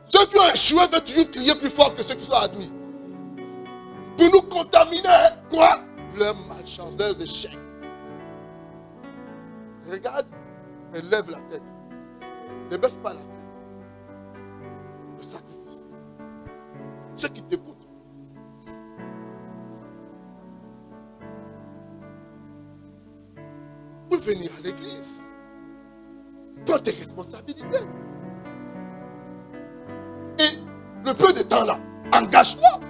Ceux qui ont échoué veulent toujours crier plus fort que ceux qui sont admis. Pour nous contaminer, quoi? Leur malchance, leurs échecs. Regarde et lève la tête. Ne baisse pas la tête. Le sacrifice. Ceux qui t'écoutent. Pour venir à l'église. Prends tes responsabilités. Et le peu de temps là, engage-toi.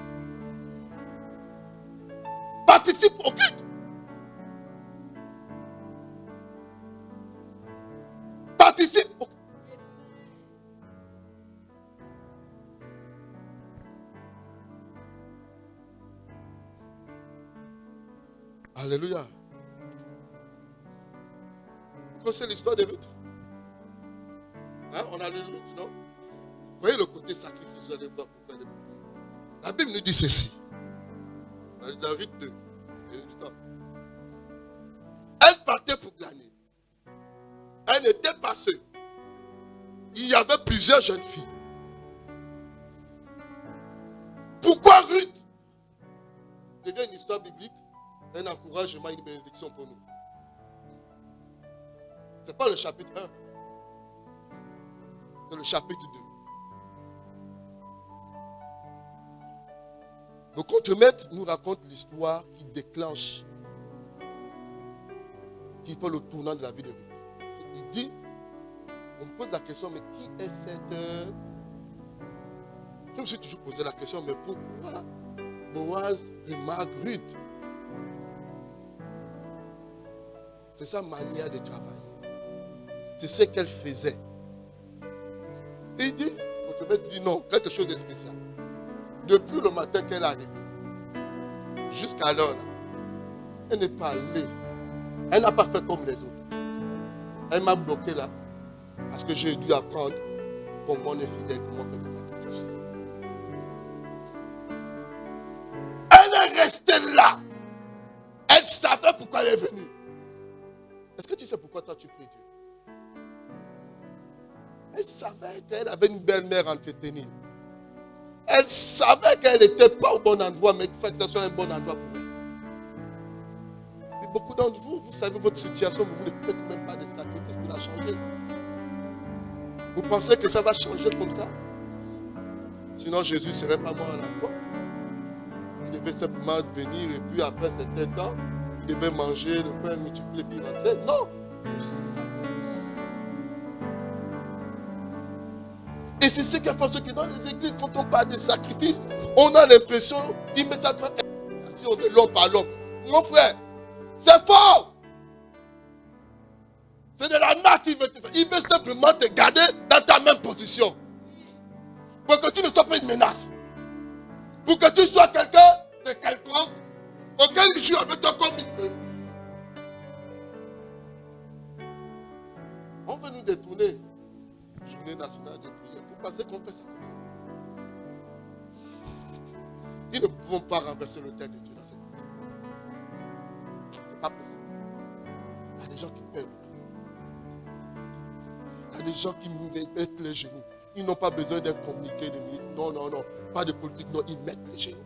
Participe au culte. Participe au culte. Alléluia. Vous connaissez l'histoire de Ruth? Hein? On a lu Ruth, non? Vous voyez le côté sacrifice, vous allez voir pourquoi. La Bible nous dit ceci. Dans Ruth 2. Elle partait pour glaner. Elle n'était pas seule. Il y avait plusieurs jeunes filles. Pourquoi Ruth devient une histoire biblique, un encouragement, une bénédiction pour nous? Ce n'est pas le chapitre 1. C'est le chapitre 2. Le contremaître nous raconte l'histoire qui déclenche, qui fait le tournant de la vie de Ruth. Il dit, on me pose la question, mais qui est cette suis toujours posé la question, mais pourquoi Boaz remarque Ruth? C'est sa manière de travailler. C'est ce qu'elle faisait. Et il dit, je vais te dire non, quelque chose de spécial. Depuis le matin qu'elle est arrivée, jusqu'à l'heure, elle n'est pas allée. Elle n'a pas fait comme les autres. Elle m'a bloqué là, parce que j'ai dû apprendre comment on est fidèle, comment on fait des sacrifices. Elle est restée là. Elle savait pourquoi elle est venue. Est-ce que tu sais pourquoi toi tu pries Dieu? Elle savait qu'elle avait une belle-mère entretenue. Elle savait qu'elle n'était pas au bon endroit, mais qu'il fallait que ce soit un bon endroit pour elle. Et beaucoup d'entre vous, vous savez votre situation, mais vous ne faites même pas de sacrifice pour la changer. Vous pensez que ça va changer comme ça? Sinon Jésus ne serait pas mort à la croix. Il devait simplement venir et puis après certain temps, il devait manger le pain multiplié et puis rentrer. Non! Et c'est ce qui fait ce que dans les églises, quand on parle de sacrifice, on a l'impression immédiatement de l'homme par l'homme. Mon frère, c'est faux! C'est de l'arnaque qu'il veut te faire. Il veut simplement te garder dans ta même position. Pour que tu ne sois pas une menace. Pour que tu sois quelqu'un de quelconque auquel il joue avec toi comme il veut. On veut nous détourner. Journée nationale de prière. Vous pensez qu'on fait ça comme ça? Ils ne pouvons pas renverser le terre de Dieu dans cette maison. Ce n'est pas possible. Il y a des gens qui perdent. Il y a des gens qui mettent les genoux. Ils n'ont pas besoin d'un communiqué de ministre. Non, non, non. Pas de politique. Non, ils mettent les genoux.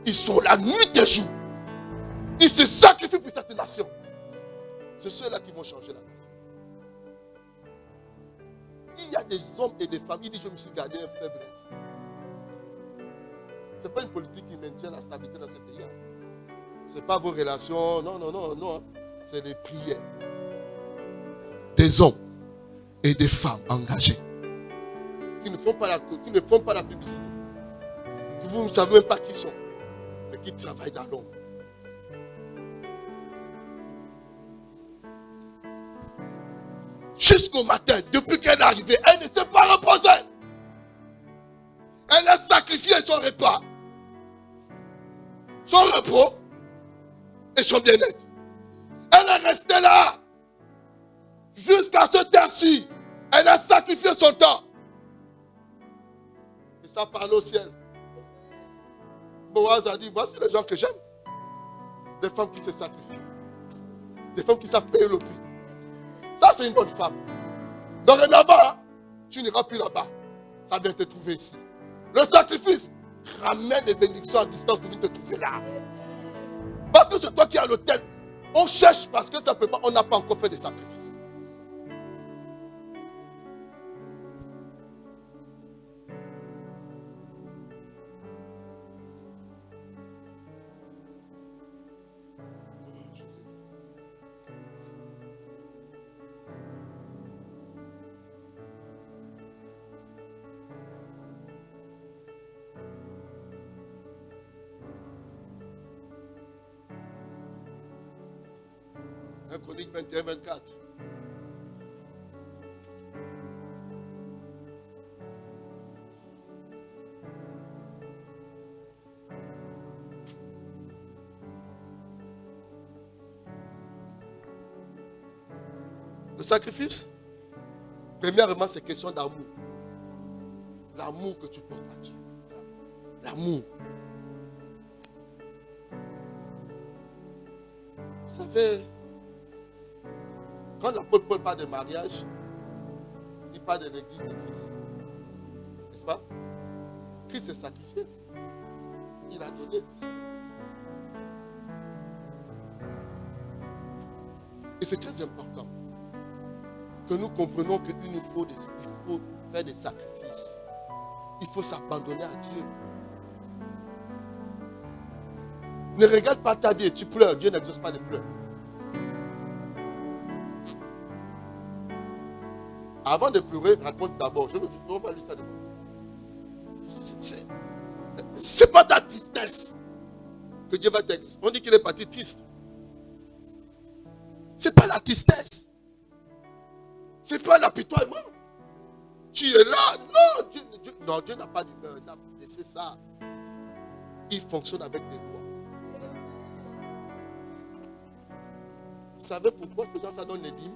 Ils sont la nuit des jours. Ils se sacrifient pour cette nation. C'est ceux-là qui vont changer la nation. Il y a des hommes et des femmes. Il dit, je me suis gardé un faible instinct. Ce n'est pas une politique qui maintient la stabilité dans ce pays. Ce n'est pas vos relations. Non, non, non, non. C'est des prières. Des hommes et des femmes engagés. Qui ne font pas la publicité. Vous ne savez même pas qui sont. Mais qui travaillent dans l'ombre. Jusqu'au matin, depuis qu'elle est arrivée, elle ne s'est pas reposée. Elle a sacrifié son repas, son repos et son bien-être. Elle est restée là jusqu'à ce temps-ci. Elle a sacrifié son temps. Et ça parle au ciel. Boaz a dit, voici les gens que j'aime. Des femmes qui se sacrifient. Des femmes qui savent payer le prix. Ça, c'est une bonne femme. Dorénavant, tu n'iras plus là-bas. Ça vient te trouver ici. Le sacrifice ramène les bénédictions à distance pour venir te trouver là. Parce que c'est toi qui as le tête. On cherche parce que simplement, on n'a pas encore fait de sacrifice. Chronique 21-24. Le sacrifice, premièrement, c'est question d'amour. L'amour que tu portes à Dieu. L'amour. Vous savez, quand l'apôtre Paul parle de mariage, il parle de l'église de Christ. N'est-ce pas? Christ s'est sacrifié. Il a donné. Et c'est très important que nous comprenions qu'il nous faut, faire des sacrifices. Il faut s'abandonner à Dieu. Ne regarde pas ta vie et tu pleures. Dieu n'exauce pas les pleurs. Avant de pleurer, raconte d'abord. Je ne vais pas lui ça de Ce n'est pas ta tristesse que Dieu va t'exaucer. On dit qu'il est parti triste. Ce n'est pas la tristesse. Ce n'est pas l'apitoiement. Tu es là. Non, Dieu n'a pas d'humeur. Il a laissé ça. Il fonctionne avec des lois. Vous savez pourquoi ces gens ça donne les dîmes?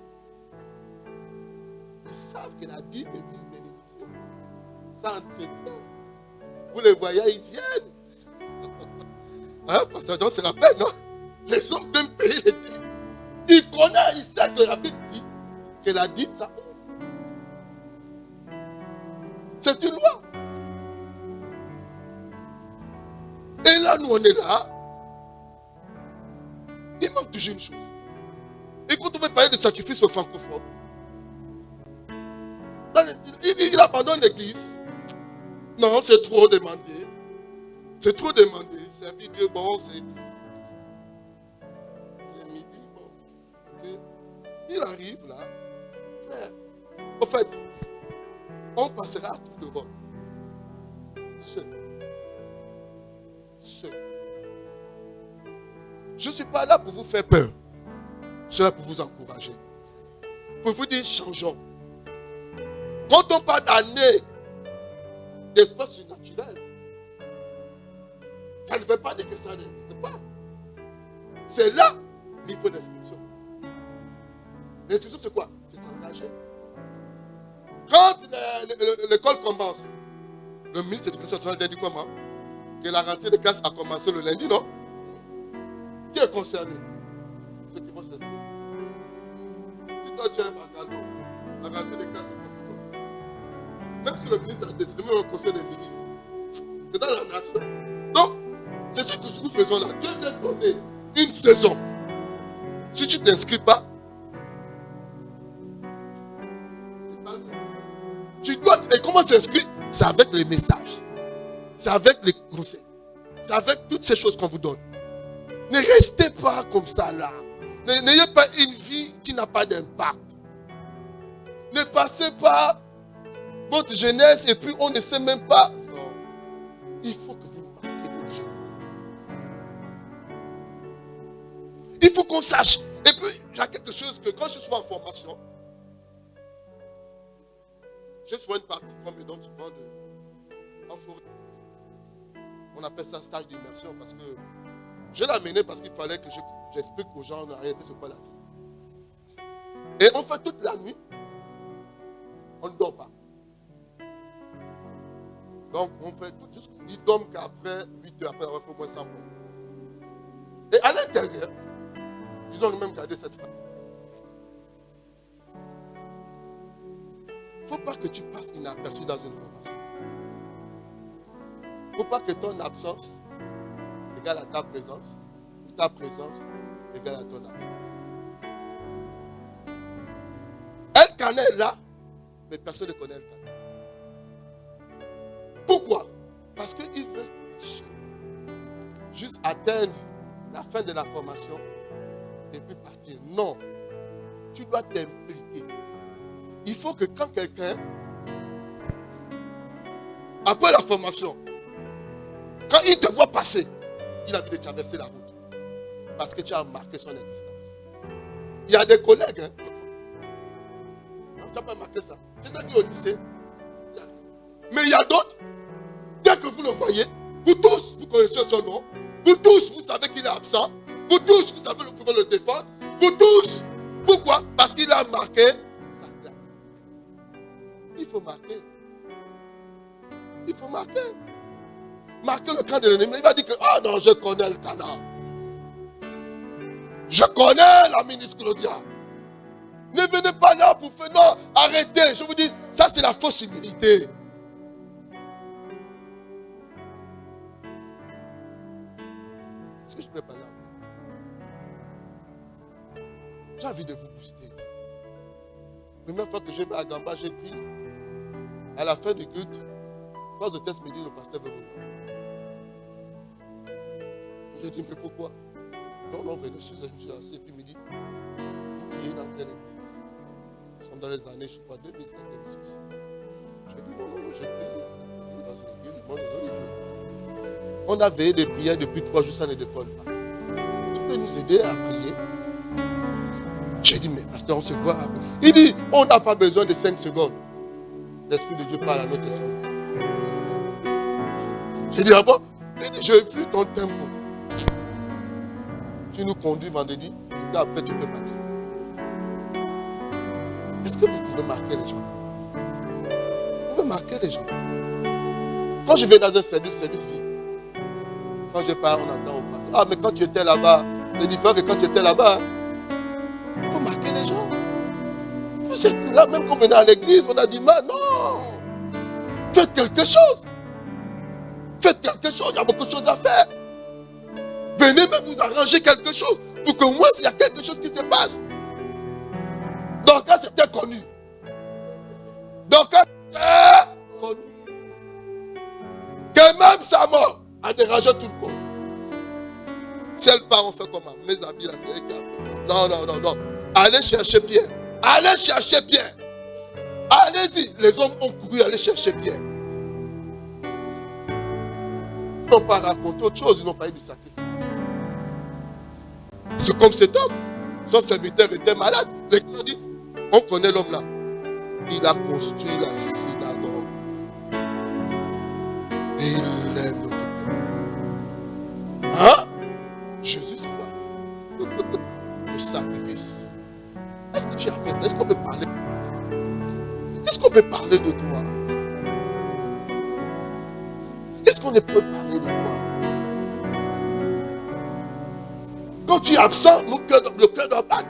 Ils savent que la dîme est une bénédiction. Ça entretient. Vous les voyez, ils viennent. Hein, Pasteur Jean se rappelle, non? Les hommes viennent payer les dîmes. Ils connaissent, ils savent que la Bible dit que la dîme, ça ouvre. C'est une loi. Et là, nous, on est là. Il manque toujours une chose. Et quand on veut parler de sacrifice aux francophones, il abandonne l'église. Non, c'est trop demandé. C'est trop demandé. Servir Dieu, bon, c'est... Le midi, bon. Okay. Il arrive là. Frère. Au fait, on passera à tout le rôle. Seul. Seul. Je ne suis pas là pour vous faire peur. Je suis là pour vous encourager. Pour vous dire, changeons. Quand on parle d'années d'espace surnaturel, ça ne veut pas dire que ça n'existe pas. C'est là qu'il faut l'inscription. L'inscription, c'est quoi? C'est s'engager. Quand l'école commence, le ministre de l'Éducation nationale dit comment? Que la rentrée de classe a commencé le lundi, non? Qui est concerné? Ceux qui vont s'inscrire. Si toi tu es un bagado, la rentrée de classe est pour toi. Même si le ministre a décidé, même au conseil des ministres, c'est dans la nation. Donc, c'est ce que nous faisons là. Dieu t'a donné une saison. Si tu ne t'inscris pas, tu dois. Et comment s'inscrire? C'est avec les messages. C'est avec les conseils. C'est avec toutes ces choses qu'on vous donne. Ne restez pas comme ça là. N'ayez pas une vie qui n'a pas d'impact. Ne passez pas votre jeunesse et puis on ne sait même pas. Non. Il faut que vous marquiez votre jeunesse. Il faut qu'on sache. Et puis, il y a quelque chose que quand je suis en formation, j'ai souvent une partie qu'on me donne souvent en forêt. On appelle ça stage d'immersion parce que je l'ai amené parce qu'il fallait que j'explique aux gens en réalité c'est quoi la vie. Et on fait toute la nuit. On ne dort pas. Donc on fait tout juste. Ils dorment qu'après 8 heures, après avoir fait au moins 100 points. Et à l'intérieur, ils ont même gardé cette femme. Il ne faut pas que tu passes inaperçu dans une formation. Il ne faut pas que ton absence égale à ta présence, ou ta présence égale à ton absence. Elkanah est là, mais personne ne connaît Elkanah. Pourquoi? Parce qu'il veut juste atteindre la fin de la formation et puis partir. Non, tu dois t'impliquer. Il faut que quand quelqu'un, après la formation, quand il te voit passer, il a envie de traverser la route. Parce que tu as marqué son existence. Il y a des collègues, hein. Tu n'as pas marqué ça. Tu t'as dit au lycée. Mais il y a d'autres, dès que vous le voyez, vous tous, vous connaissez son nom. Vous tous, vous savez qu'il est absent. Vous tous, vous savez, vous pouvez le défendre. Vous tous. Pourquoi? Parce qu'il a marqué sa classe. Il faut marquer. Il faut marquer. Marquer le camp de l'ennemi. Il va dire que, oh non, je connais le canard. Je connais la ministre Claudia. Ne venez pas là pour faire, non, arrêtez. Je vous dis, ça c'est la fausse humilité. Est-ce que je peux parler? J'ai envie de vous booster. La première fois que j'ai vais à Gamba, j'ai pris, à la fin du culte, phase de test me dit, le pasteur veut venir. J'ai dit, mais pourquoi? Non, venez, je suis assis, et puis il me dit, vous priez dans quelle église? Nous sommes dans les années, je crois, 2005, 2006. J'ai dit, non, j'ai prié dans une église, moi, dans une église. On a veillé de prière depuis 3 jours, ça ne décolle pas. Tu peux nous aider à prier? J'ai dit, mais pasteur, on se voit. Il dit, on n'a pas besoin de 5 secondes. L'Esprit de Dieu parle à notre esprit. J'ai dit, ah bon? Il dit, j'ai vu ton tempo. Tu nous conduis vendredi, et puis après tu peux partir. Est-ce que vous pouvez marquer les gens? Vous pouvez marquer les gens. Quand je vais dans un service vie, quand je pars, on attend au passé. Ah, mais quand tu étais là-bas, c'est différent que quand tu étais là-bas. Il faut marquer les gens. Vous êtes là, même quand on venait à l'église, on a du mal. Non! Faites quelque chose. Faites quelque chose, il y a beaucoup de choses à faire. Venez même vous arranger quelque chose pour qu'au moins il y a quelque chose qui se passe. Donc, quand c'était connu. Donc, quand c'était connu. Que même sa mort a dérangé tout le monde. Si elle part, on fait comment? Mes habits là, c'est elle qui a fait. Non, non, non, non. Allez chercher Pierre. Allez chercher Pierre. Allez-y. Les hommes ont couru aller chercher Pierre. Ils n'ont pas raconté autre chose. Ils n'ont pas eu du sacrifice. C'est comme cet homme. Son serviteur était malade. Les gens ont dit, on connaît l'homme là. Il a construit la synagogue. Et il aime notre peuple. Hein? Jésus, c'est quoi? Le sacrifice. Est-ce que tu as fait ça? Est-ce qu'on peut parler? Est-ce qu'on peut parler de toi? Est-ce qu'on ne peut parler de toi? Quand tu es absent, le cœur doit battre.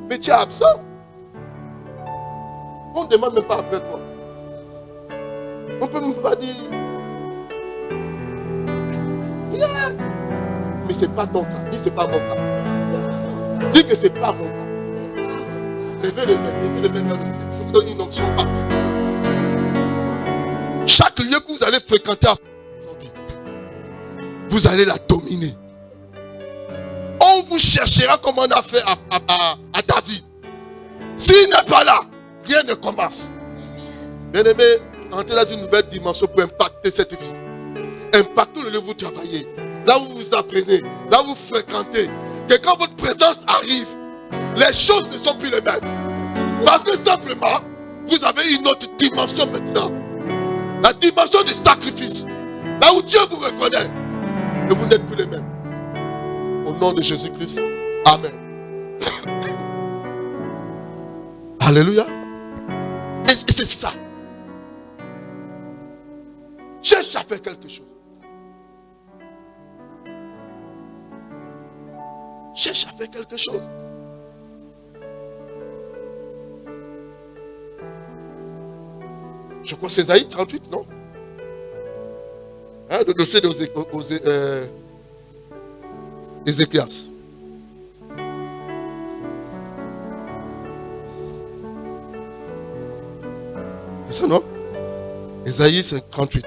Mais tu es absent. On ne demande même pas après toi. On ne peut même pas dire. Yeah. Mais ce n'est pas ton cas. Dis ce n'est pas mon cas. Dis que ce n'est pas mon cas. Levez les mains vers le ciel. Je vous donne une onction particulière. Chaque lieu que vous allez fréquenter aujourd'hui, vous allez la dominer. On vous cherchera comme on a fait à David. S'il n'est pas là, rien ne commence. Bien aimé, entrez dans une nouvelle dimension pour impacter cette vie. Impactez le lieu où vous travaillez, là où vous apprenez, là où vous fréquentez. Que quand votre présence arrive, les choses ne sont plus les mêmes. Parce que simplement, vous avez une autre dimension maintenant. La dimension du sacrifice. Là où Dieu vous reconnaît. Et vous n'êtes plus les mêmes. Au nom de Jésus-Christ. Amen. Alléluia. Et c'est ça. Cherche à faire quelque chose. Cherche à faire quelque chose. Je crois que c'est Ésaïe 38, non? Hein, le dossier d'Ézéchias. C'est ça, non? Ésaïe 38.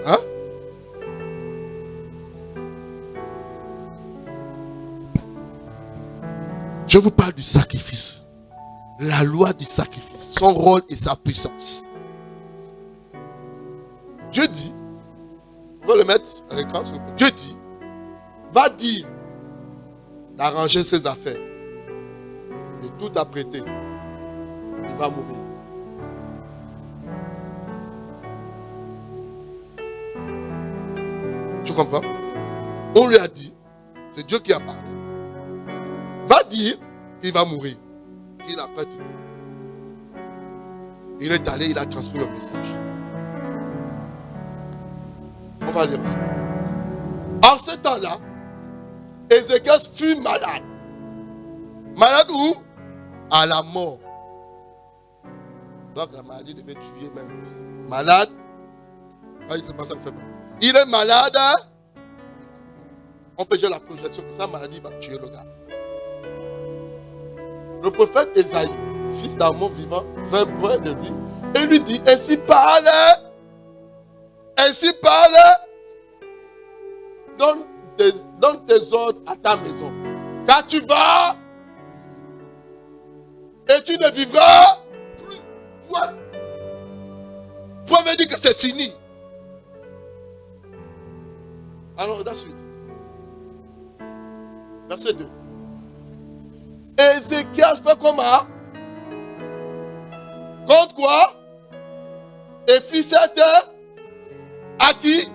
Hein? Je vous parle du sacrifice. La loi du sacrifice. Son rôle et sa puissance. Dieu dit, on va le mettre à l'écran. Dieu dit, va dire d'arranger ses affaires. Et tout apprêter. Il va mourir. Tu comprends? On lui a dit, c'est Dieu qui a parlé. Va dire qu'il va mourir. Il a prêté. Il est allé, il a transmis le message. On va lire ça. En ce temps-là, Ézéchias fut malade. Malade où? À la mort. Donc la maladie devait tuer même. Malade. C'est pas ça que fait mal. Il est malade. On fait déjà la projection que sa maladie va tuer le gars. Le prophète Ésaïe, fils d'Amon vivant, vint près de lui et lui dit, ainsi parle, donne tes ordres à ta maison, car tu vas et tu ne vivras plus. Toi veut dire que c'est fini. Alors, la suite. Verset 2. Ézéchias fait comment? Contre quoi? Et fit cette à qui?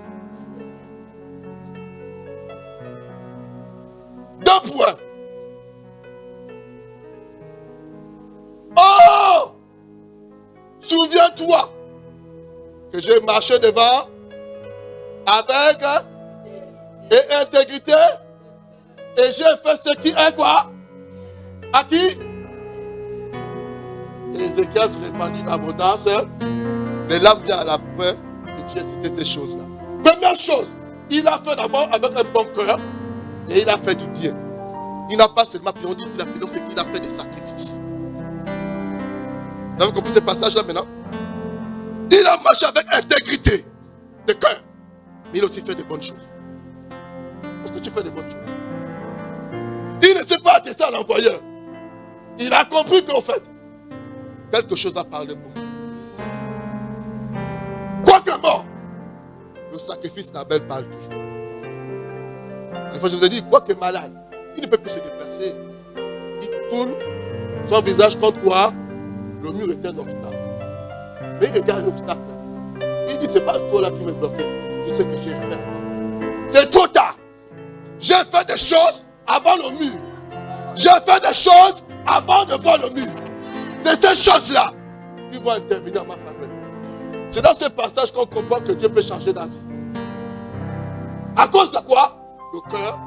2 points. Oh! Souviens-toi que j'ai marché devant avec et intégrité et j'ai fait ce qui est quoi? À qui? Ézéchias répandit l'abondance. Les larmes viennent à la preuve que Dieu a cité ces choses-là. Première chose, il a fait d'abord avec un bon cœur et il a fait du bien. Il n'a pas seulement prié, on dit qu'il a fait, donc c'est qu'il a fait des sacrifices. Vous avez compris ce passage-là maintenant? Il a marché avec intégrité de cœur, mais il a aussi fait de bonnes choses. Est-ce que tu fais de bonnes choses? Il ne s'est pas adressé à l'envoyeur. Il a compris qu'en fait, quelque chose a parlé pour lui. Quoique mort, le sacrifice d'Abel parle toujours. Enfin, je vous ai dit, quoique malade, il ne peut plus se déplacer. Il tourne son visage contre quoi? Le mur est un obstacle. Mais il regarde l'obstacle. Il dit, c'est pas toi là qui me bloque. C'est ce que j'ai fait. C'est trop tard. J'ai fait des choses avant le mur. J'ai fait des choses avant de voir le mur. C'est ces choses-là qui vont intervenir en ma faveur. C'est dans ce passage qu'on comprend que Dieu peut changer la vie. À cause de quoi? Le cœur,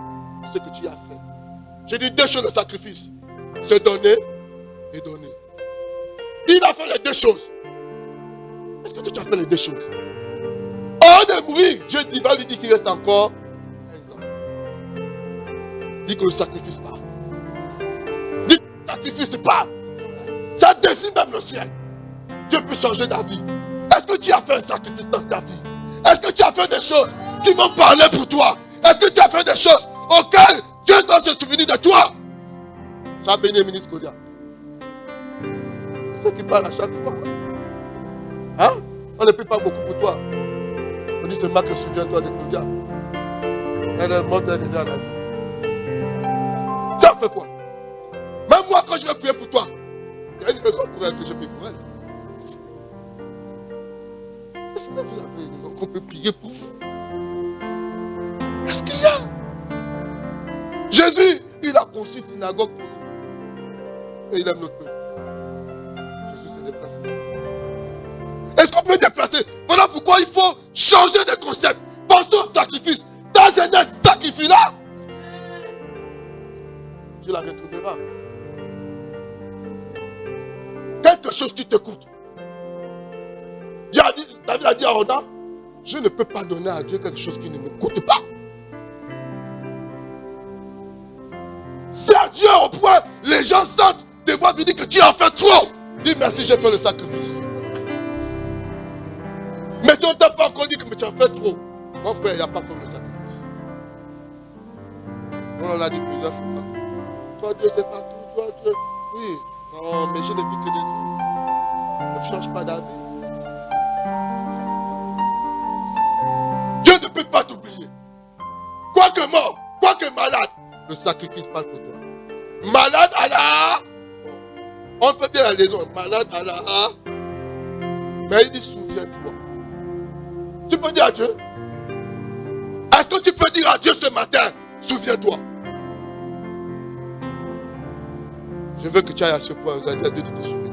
ce que tu as fait. J'ai dit 2 choses de sacrifice. Se donner et donner. Il a fait les 2 choses. Est-ce que tu as fait les 2 choses? Hors de mourir, Dieu va lui dire qu'il reste encore 15 ans. Dit que le sacrifice parle. Dit que le sacrifice parle. Ça décide même le ciel. Dieu peut changer ta vie. Est-ce que tu as fait un sacrifice dans ta vie? Est-ce que tu as fait des choses qui vont parler pour toi? Est-ce que tu as fait des choses auxquelles Dieu doit se souvenir de toi? Ça bénit le ministre Kodia. C'est ce qui parle à chaque fois. Hein? On ne prie pas beaucoup pour toi. On dit seulement que souviens-toi de Kodia. Elle est morte, elle revient à la vie. Tu as fait quoi? Même moi, quand je vais prier pour toi, il y a une raison pour elle que je prie pour elle. Est-ce que vous avez une raison qu'on peut prier pour vous? Est-ce qu'il y a? Jésus, il a conçu une synagogue pour nous. Et il aime notre peuple. Jésus s'est déplacé. Est-ce qu'on peut déplacer? Voilà pourquoi il faut changer de concept. Pensez au sacrifice. Ta jeunesse sacrifie là. Tu la retrouveras. Quelque chose qui te coûte. David a dit à Ronan, je ne peux pas donner à Dieu quelque chose qui ne me coûte pas. C'est à Dieu au point, les gens sentent de voir lui dire que tu en fais trop. Dis merci, j'ai fait le sacrifice. Mais si on ne t'a pas encore dit que tu en fais trop, mon frère, il n'y a pas comme le sacrifice. On l'a dit plusieurs fois. Toi, Dieu, c'est pas tout. Toi, Dieu. Oui. Non, mais je ne vis que de Dieu. Ne change pas d'avis. Dieu ne peut pas t'oublier. Quoique mort, quoique malade, le sacrifice parle pour toi. Malade Allah. On fait bien la liaison. Malade Allah. Mais il dit souviens-toi. Tu peux dire à Dieu? Est-ce que tu peux dire à Dieu ce matin? Souviens-toi. Je veux que tu ailles à ce point. Vous allez dire à Dieu de te souvenir.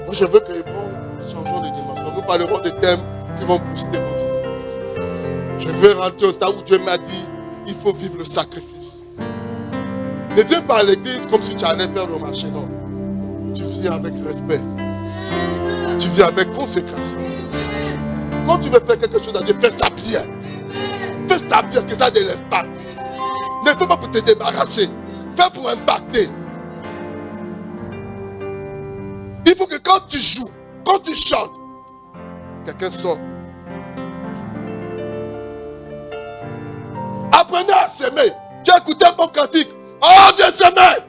Moi, je veux que nous changeons de dimension. Nous parlerons des thèmes qui vont booster vos vies. Je veux rentrer au stade où Dieu m'a dit il faut vivre le sacrifice. Ne viens pas à l'église comme si tu allais faire le marché, non. Tu viens avec respect. Tu viens avec conséquence. Quand tu veux faire quelque chose à Dieu, fais ça bien. Fais ça bien, que ça ait de l'impact. Ne fais pas pour te débarrasser. Fais pour impacter. Il faut que quand tu joues, quand tu chantes, quelqu'un sort. Apprenez à s'aimer. Tu as écouté un bon cantique. Oh, Dieu s'aimait.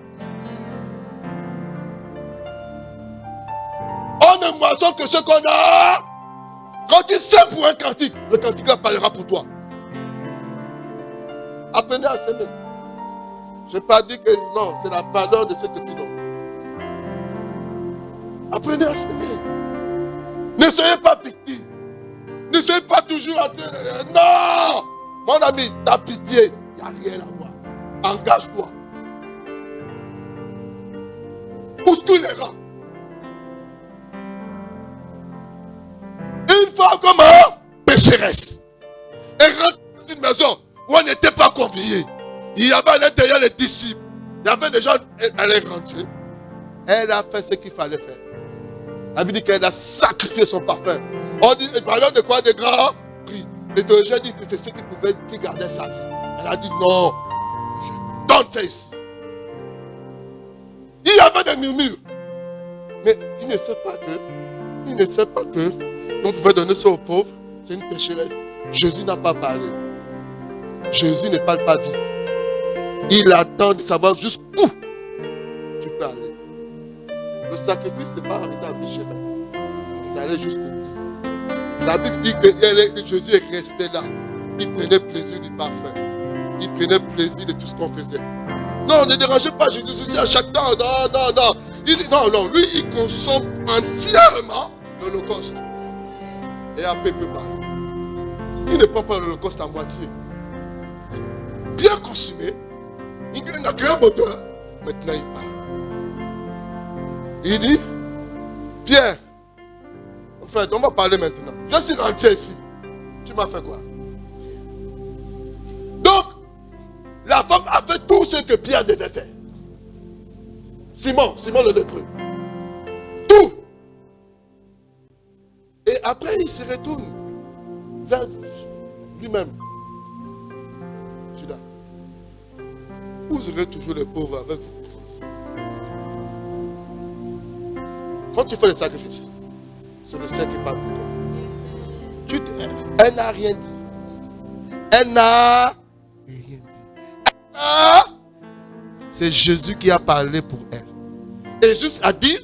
On ne moissonne que ce qu'on a. Quand tu sèmes pour un cantique, le cantique là parlera pour toi. Apprenez à s'aimer. Je n'ai pas dit que non, c'est la valeur de ce que tu donnes. Apprenez à s'aimer. Ne soyez pas victime. Ne soyez pas toujours en train de... Non! Mon ami, ta pitié, il n'y a rien à voir. Engage-toi. Bouscule les rangs. Une femme comme pécheresse. Elle rentre dans une maison où on n'était pas convié. Il y avait à l'intérieur les disciples. Il y avait des gens, elle est rentrée. Elle a fait ce qu'il fallait faire. Elle dit qu'elle a sacrifié son parfum. On dit, valeur de quoi? De grands prix. Les théologiens disent que c'est ce qui gardait sa vie. Elle a dit non. Je donne ça ici. Il y avait des murmures. Mais il ne sait pas que on pouvait donner ça aux pauvres. C'est une pécheresse. Jésus n'a pas parlé. Jésus ne parle pas vite. Il attend de savoir jusqu'où tu peux aller. Le sacrifice, ce n'est pas arrêter à Michel. Ça allait jusqu'au bout. La Bible dit que Jésus est resté là. Il prenait plaisir du parfum. Il prenait plaisir de tout ce qu'on faisait. Non, ne dérangez pas Jésus. Jésus à chaque temps. Non. Non, lui, il consomme entièrement l'Holocauste. Et après, il peut parler. Il ne prend pas l'Holocauste à moitié. Bien consumé. Il n'a qu'un moteur. Maintenant, il parle. Il dit, Pierre, en fait, on va parler maintenant. Je suis rentré ici. Tu m'as fait quoi? Donc, la femme a fait tout ce que Pierre devait faire. Simon le lépreux. Tout. Et après, il se retourne vers lui-même. Judas, vous aurez toujours les pauvres avec vous. Quand tu fais le sacrifice, c'est le ciel qui parle pour toi. Elle n'a rien dit. Elle n'a rien dit. C'est Jésus qui a parlé pour elle. Et Jésus a dit,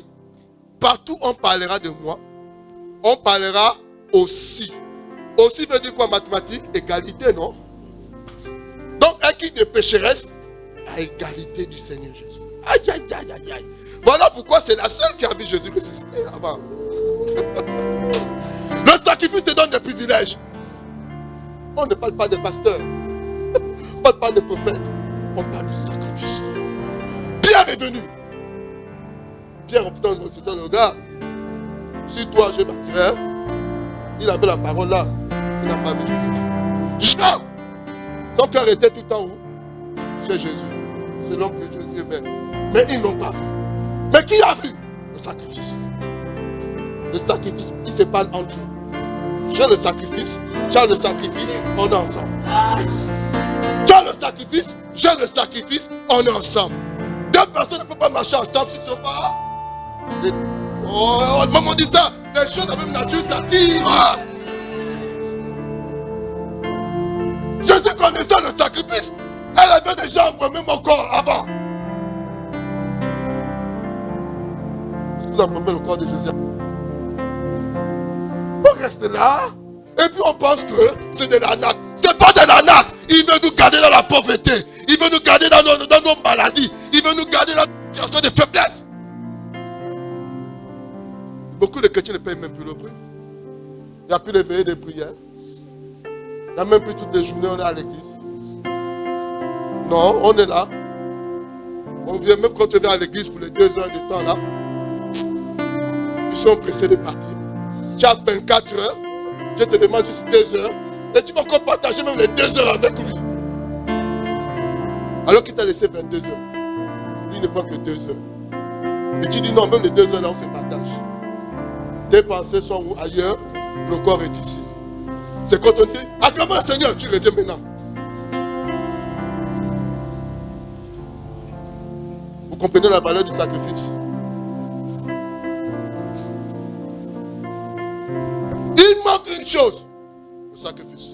partout on parlera de moi, on parlera aussi. Aussi veut dire quoi en mathématiques? Égalité, non? Donc, elle quitte de pécheresse à égalité du Seigneur Jésus. Aïe, aïe, aïe, aïe, aïe. Voilà pourquoi c'est la seule qui a vu Jésus ressusciter avant. Le sacrifice te donne des privilèges. On ne parle pas de pasteur. On ne parle pas de prophète. On parle du sacrifice. Pierre est venu. Pierre, en putain, c'était le gars. Si toi, je bâtirais, il avait la parole là. Il n'a pas vu Jésus. Jean, ton cœur était tout le temps où? Chez Jésus. Selon que Jésus est même. Mais ils n'ont pas vu. Mais qui a vu? Le sacrifice. Le sacrifice, il se parle entre eux. J'ai le sacrifice, j'ai le sacrifice, on est ensemble. J'ai le sacrifice, j'ai le sacrifice, on est ensemble. Deux personnes ne peuvent pas marcher ensemble si ce n'est pas. Oh, maman dit ça, les choses de la même nature s'attirent. Jésus connaissait le sacrifice. Elle avait déjà embrumé mon corps avant. Est-ce que vous embrumez le corps de Jésus? On reste là. Et puis on pense que c'est de l'arnaque. Ce n'est pas de l'arnaque. Il veut nous garder dans la pauvreté. Il veut nous garder dans nos maladies. Il veut nous garder dans une situation de faiblesse. Beaucoup de chrétiens ne payent même plus le prix. Il n'y a plus de veillées de prière. Il n'y a même plus toutes les journées, on est à l'église. Non, on est là. On vient même quand tu viens à l'église pour les 2 heures de temps là. Ils sont pressés de partir. Tu as 24 heures. Je te demande juste 2 heures. Et tu vas encore partager même les 2 heures avec lui. Alors qu'il t'a laissé 22 heures. Lui ne prend que 2 heures. Et tu dis non, même les 2 heures là on se partage. Tes pensées sont où? Ailleurs. Le corps est ici. C'est quand on dit, acclame le Seigneur, tu reviens maintenant. Vous comprenez la valeur du sacrifice? Il manque une chose, le sacrifice.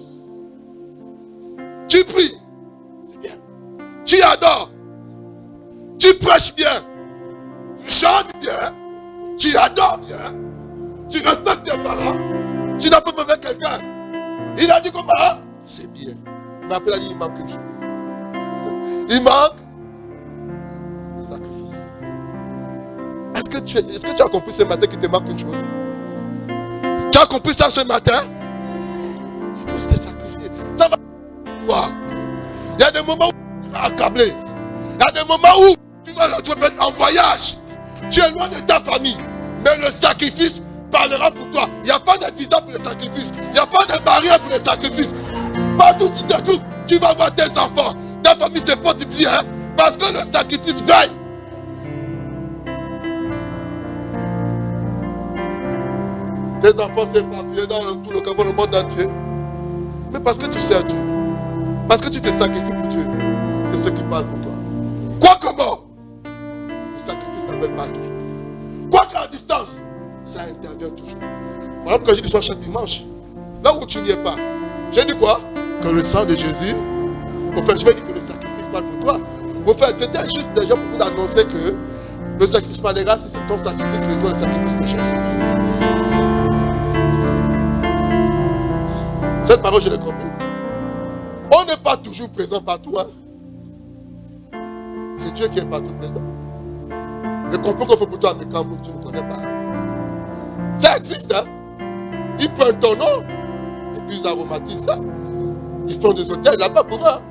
Tu pries, c'est bien. Tu adores, tu prêches bien, tu chantes bien, tu adores bien. tu respectes tes parents, tu n'as pas besoin de quelqu'un. Il a dit comment? C'est bien. Mais après, il manque une chose. Il manque le sacrifice. Est-ce que tu as compris ce matin qu'il te manque une chose? Tu as compris ça ce matin? Il faut se sacrifier. Ça va toi. Il y a des moments où tu vas accabler. Il y a des moments où tu vas être en voyage. Tu es loin de ta famille. Mais le sacrifice parlera pour toi. Il n'y a pas de visa pour le sacrifice. Il n'y a pas de barrière pour le sacrifice. Partout où tu te trouves, tu vas voir tes enfants. Ta famille se porte bien. Parce que le sacrifice veille. Tes enfants s'éparpillent dans tout le Cameroun, le monde entier. Mais parce que tu sers Dieu. Parce que tu te sacrifies pour Dieu. C'est ce qui parle pour toi. Quoi comment? Le sacrifice n'appelle pas toujours. Quoi qu'à distance, ça intervient toujours. Voilà pourquoi j'ai dit ça chaque dimanche. Là où tu n'y es pas. J'ai dit quoi? Que le sang de Jésus. Enfin, je vais dire que le sacrifice parle pour toi. En fait, c'était juste déjà pour vous d'annoncer que le sacrifice par les grâces, c'est ton sacrifice, mais toi, le sacrifice de Jésus. Cette parole, je l'ai compris. On n'est pas toujours présent partout. Hein? C'est Dieu qui est partout présent. Le complot qu'on fait pour toi à Mekambo, tu ne connais pas. Ça existe. Hein? Ils prennent ton nom et puis ils aromatisent ça. Ils font des hôtels là-bas pour eux.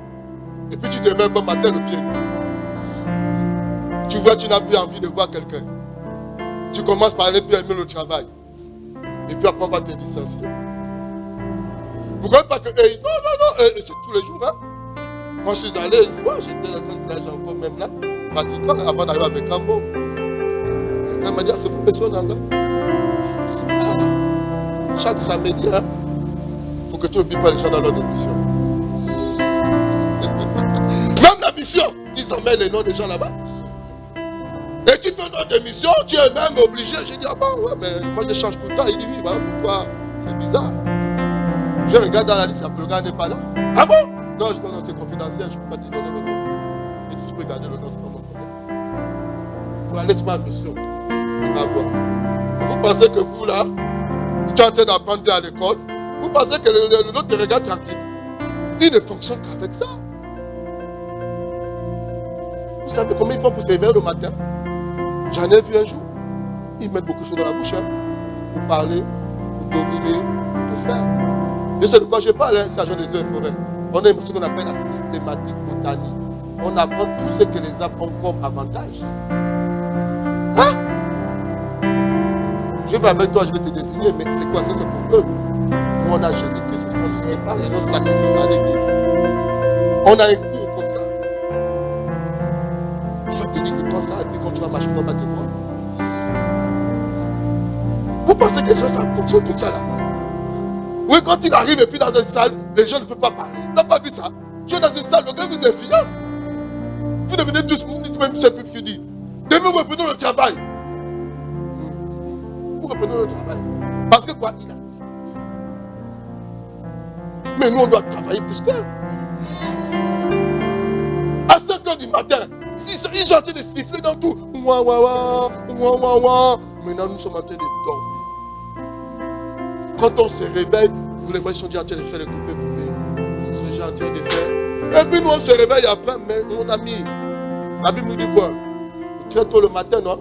Et puis tu te mets un bon matin le pied. Tu vois, tu n'as plus envie de voir quelqu'un. Tu commences par aller puis aimer le travail. Et puis après on va te licencier. Vous ne croyez pas que... non, c'est tous les jours. Hein? Moi je suis allé une fois, j'étais dans le village encore même là, pratiquant avant d'arriver à Mekambo. Quelqu'un m'a dit, ah, c'est pour personne là. Chaque samedi, hein, faut que tu n'oublies pas les gens dans leur mission. Même la mission, ils emmènent les noms des gens là-bas. Et tu fais notre mission, tu es même obligé. J'ai dit, ah bon, ouais, mais moi je change tout le temps. Il dit, oui, voilà pourquoi. C'est bizarre. Je regarde dans la liste, le gars n'est pas là. Ah bon? Non, c'est confidentiel, je ne peux pas te donner le nom. Et tu peux garder le nom, c'est pas mon problème. Pour aller sur ma mission, on va voir. Vous pensez que vous là, tu es en train d'apprendre à l'école, vous pensez que l'autre te regarde tranquille. Il ne fonctionne qu'avec ça. Vous savez comment ils font pour se réveiller le matin? J'en ai vu un jour. Ils mettent beaucoup de choses dans la bouche. Hein, pour parler, pour dominer, pour tout faire. Je sais de quoi je parle, hein, c'est agent des eaux et forêts. On a ce qu'on appelle la systématique botanique. On apprend tout ce que les arbres ont comme avantage. Hein? Je vais avec toi, je vais te désigner, mais c'est quoi? C'est pour eux. Nous, on a Jésus-Christ, Jésus parle et nos sacrifices à l'église. On a un cours comme ça. Il va te dire que toi, ça, et puis quand tu vas marcher, tu vas te voir. Vous pensez que les gens, ça fonctionne comme ça là? Oui, quand il arrive et puis dans une salle, les gens ne peuvent pas parler. Tu n'as pas vu ça? Tu es dans une salle, le gars vous influence. Vous devenez tous, vous dites même, c'est plus qui dit. Demain, vous reprenez le travail. Vous reprenez le travail. Parce que quoi? Il a dit. Mais nous, on doit travailler plus qu'eux. À 5 h du matin, ils sont en train de siffler dans tout. Ouah, ouah, ouah, ouah, ouah, ouah. Maintenant, nous sommes en train de dormir. Quand on se réveille, vous les voyez, ils sont déjà en train de faire les coupés. Ils sont déjà en train de faire. Et puis nous, on se réveille après, mais mon ami, la Bible nous dit quoi? Très tôt le matin, non?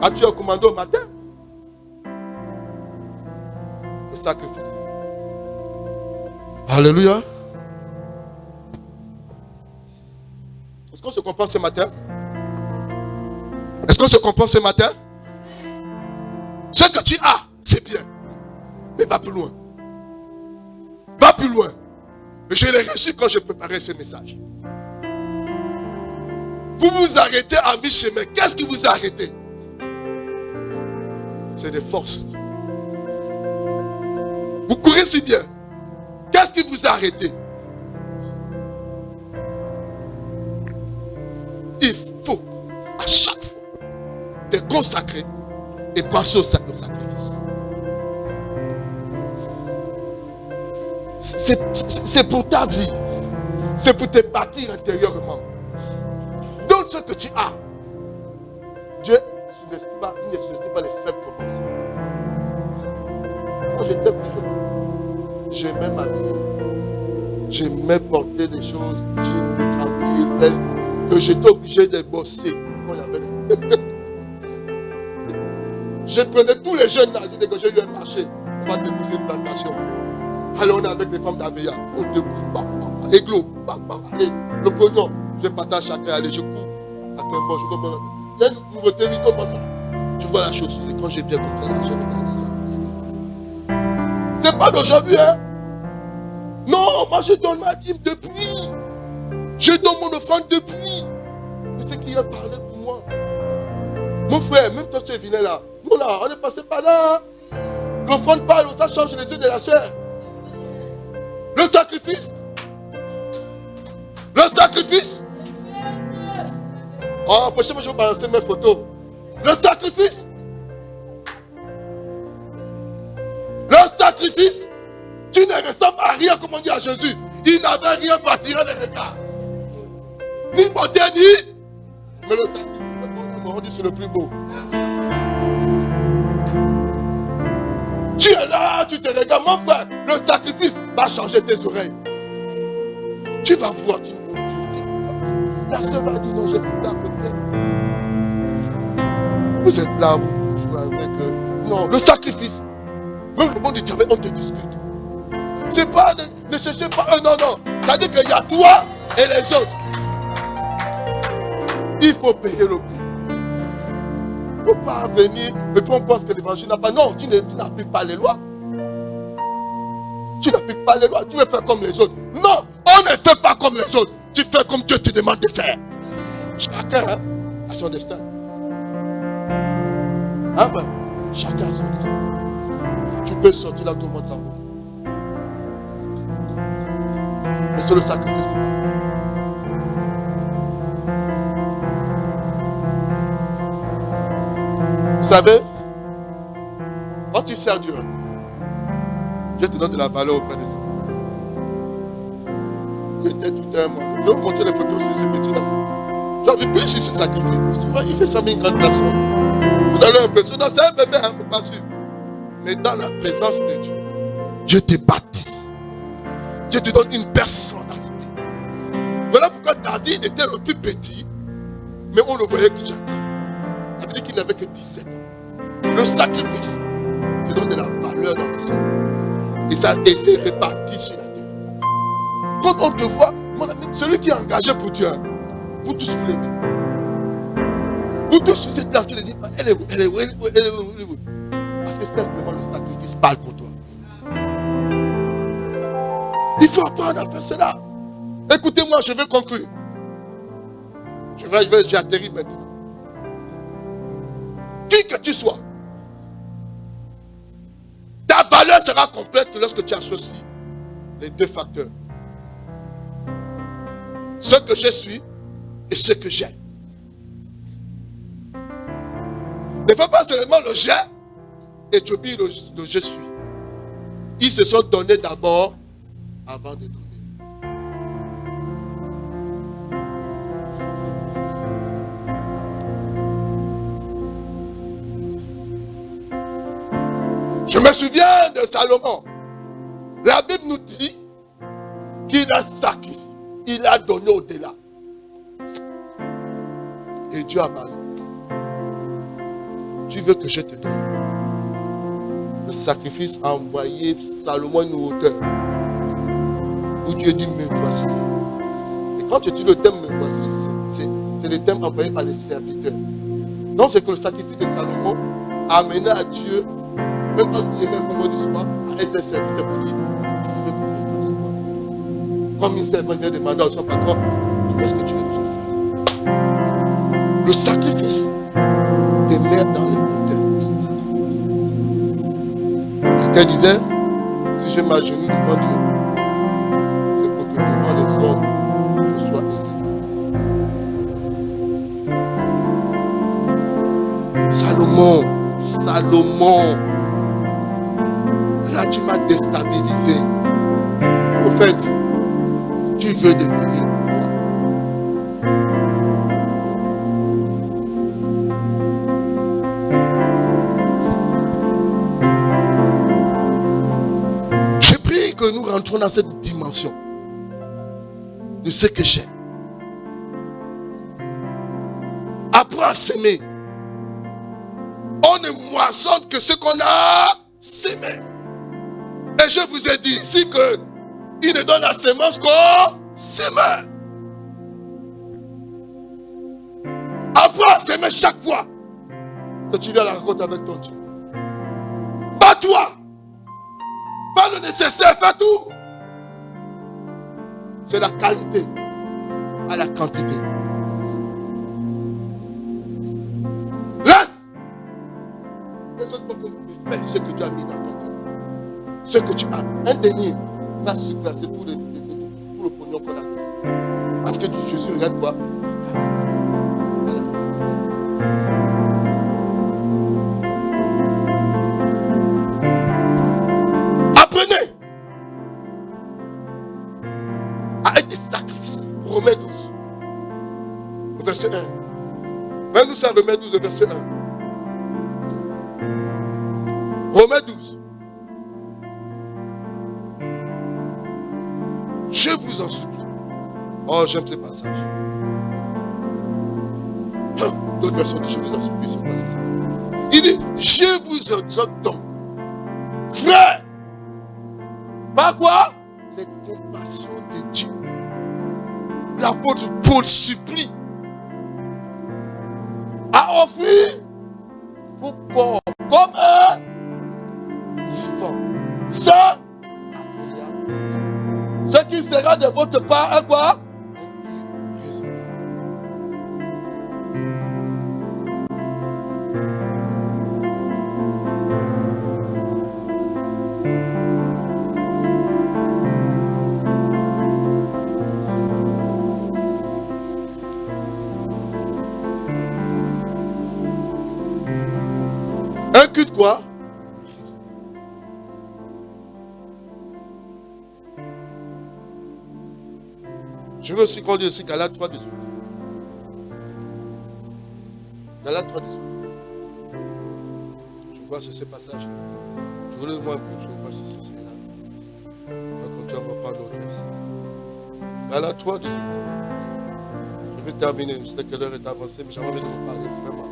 As-tu un commando au matin? Le sacrifice. Alléluia. Est-ce qu'on se comprend ce matin? Est-ce qu'on se comprend ce matin? Ce que tu as, c'est bien. Mais va plus loin. Va plus loin. Je l'ai reçu quand je préparais ce message. Vous vous arrêtez à mi-chemin. Qu'est-ce qui vous a arrêté? C'est des forces. Vous courez si bien. Qu'est-ce qui vous a arrêté? Il faut à chaque fois te consacrer et penser au sacrifice. C'est pour ta vie. C'est pour te bâtir intérieurement. Donne ce que tu as. Dieu ne sous-estime pas les faibles commencements. j'étais plus jeune, j'aimais m'habiller. J'aimais porter des choses jeans, tranquilles, vestes, que j'étais obligé de bosser. Quand il y avait... Je prenais tous les jeunes là, je disais que j'ai eu un marché, on va déposer une plantation. Alors on est avec des femmes d'Aveya, on dépose, églo, allez, le pognon, je partage chacun, allez, je cours. À quel bon, je comprends. Il y a une nouveauté, il dit, moi ça. Je vois la chaussure, et quand je viens comme ça, là, je regarde. C'est pas d'aujourd'hui, hein. Non, moi je donne ma dîme depuis. Je donne mon offrande depuis. C'est ce qui a parlé pour moi. Mon frère, même toi tu es venu là. Nous là, on est passé par là. L'offrande parle, ça change les yeux de la chair. Le sacrifice. Le sacrifice. Oh, prochainement je vais balancer mes photos. Le sacrifice. Le sacrifice. Tu ne ressembles à rien, comme on dit à Jésus. Il n'avait rien pour attirer les regards. Ni beauté, ni. Mais le sacrifice, on dit c'est le plus beau. Tu es là, tu te regardes, mon frère. Le sacrifice va changer tes oreilles. Tu vas voir, tu mon Dieu, c'est comme ça. La soeur va dire non, je reste à côté. Vous êtes là, vous avec non, le sacrifice. Même le monde du diable, on te discute. C'est pas, ne cherchez pas un, non. Ça dit qu'il y a toi et les autres. Il faut payer le prix. Il ne faut pas venir et puis on pense que l'évangile n'a pas. Non, tu n'appliques pas les lois. Tu n'appliques pas les lois. Tu veux faire comme les autres. Non, on ne fait pas comme les autres. Tu fais comme Dieu te demande de faire. Chacun a son destin. Enfin, chacun a son destin. Tu peux sortir là, tout le monde s'en va. Mais c'est le sacrifice qui parle. Vous savez, quand tu sers Dieu, Dieu te donne de la valeur auprès des hommes. J'étais tout un monde. Je vais vous montrer les photos sur ces petits-là. J'en vis plus sur ce sacrifice. Vous voyez que ça met une grande personne. Vous allez impressionner. C'est un bébé, il ne faut pas suivre. Mais dans la présence de Dieu, Dieu te baptise. Dieu te donne une personnalité. Voilà pourquoi David était le plus petit, mais on le voyait que Jacob. Ça veut dire qu'il n'avait que 17 ans. Le sacrifice te donne de la valeur dans le ciel. Et c'est réparti sur la terre. Quand on te voit, mon ami, celui qui est engagé pour Dieu, vous tous vous l'aimez. Vous tous vous êtes là, tu le dis, elle est où? Parce que simplement le sacrifice parle pour toi. Il faut apprendre à faire cela. Écoutez-moi, je vais conclure. J'ai atterri maintenant. Qui que tu sois, ta valeur sera complète que lorsque tu associes les deux facteurs. Ce que je suis et ce que j'ai. Ne fais pas seulement le j'ai et tu oublies le je suis. Ils se sont donnés d'abord avant de donner. Je me souviens de Salomon. La Bible nous dit qu'il a sacrifié. Il a donné au-delà. Et Dieu a parlé. Tu veux que je te donne. Le sacrifice a envoyé Salomon une hauteur. Où Dieu dit, me voici. Et quand tu dis le thème me voici, c'est le thème envoyé par les serviteurs. Donc c'est que le sacrifice de Salomon a amené à Dieu, même quand il est même comme on dit souvent, à être un serviteur pour lui. Tu veux que je fasse quoi? Comme une servante vient demander à son patron, qu'est-ce que tu veux que je fasse? Le sacrifice te met dans le hauteur. Quelqu'un disait, si je m'agenouille devant Dieu, c'est pour que devant les hommes, je sois élevé. Salomon, là tu m'as déstabilisé. Au fait, tu veux devenir roi. entrons dans cette dimension de ce que j'ai. Apprends à s'aimer. On ne moissonne que ce qu'on a sémé. Et je vous ai dit ici que il ne donne la sémence qu'on sème. Apprends à s'aimer chaque fois que tu viens à la rencontre avec ton Dieu. Bats-toi. Fais le nécessaire, fais tout. C'est la qualité à la quantité. Laisse les autres fais ce que tu as mis dans ton cœur. Ce que tu as. Un denier va surclasser tout le pognon qu'on a donné. Parce que Jésus regarde quoi? Apprenez à être des sacrifices. Romains 12, verset 1. Même nous, ça, Romains 12, verset 1. Romains 12. Je vous en supplie. Oh, j'aime ces passages. D'autres versions disent, je vous en supplie, c'est quoi ça? Il dit, je vous exhorte donc, frère, par quoi? Les compassions de Dieu. L'apôtre Paul supplie à offrir vos corps comme un vivant. Ça, ce qui sera de votre part un quoi? Un culte quoi? Je veux aussi qu'on dise aussi Galates 3, 18. Galates 3, 18. Je vois sur ce passage. Je voulais moi un peu, je vois sur celui-là. On va continuer à reprendre l'autre verset. Galates 3, 18. Je vais terminer. Je sais que l'heure est avancée, mais j'avais envie de vous parler vraiment.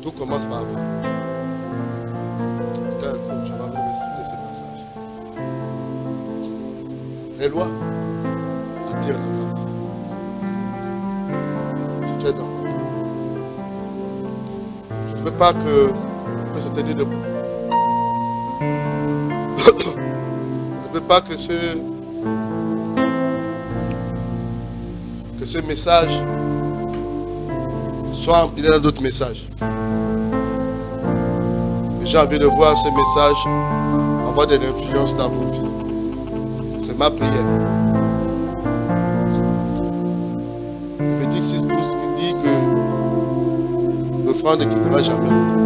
Tout commence par moi. J'avais envie de m'expliquer ce passage. Les lois attirent la grâce. C'est très important. Je ne veux pas que se tenir debout. Je ne veux pas que ce message soit empilé dans d'autres messages. J'ai envie de voir ce message avoir de l'influence dans vos vies. C'est ma prière. Lévitique 6, 12 qui dit que l'offrande ne quittera jamais l'autel.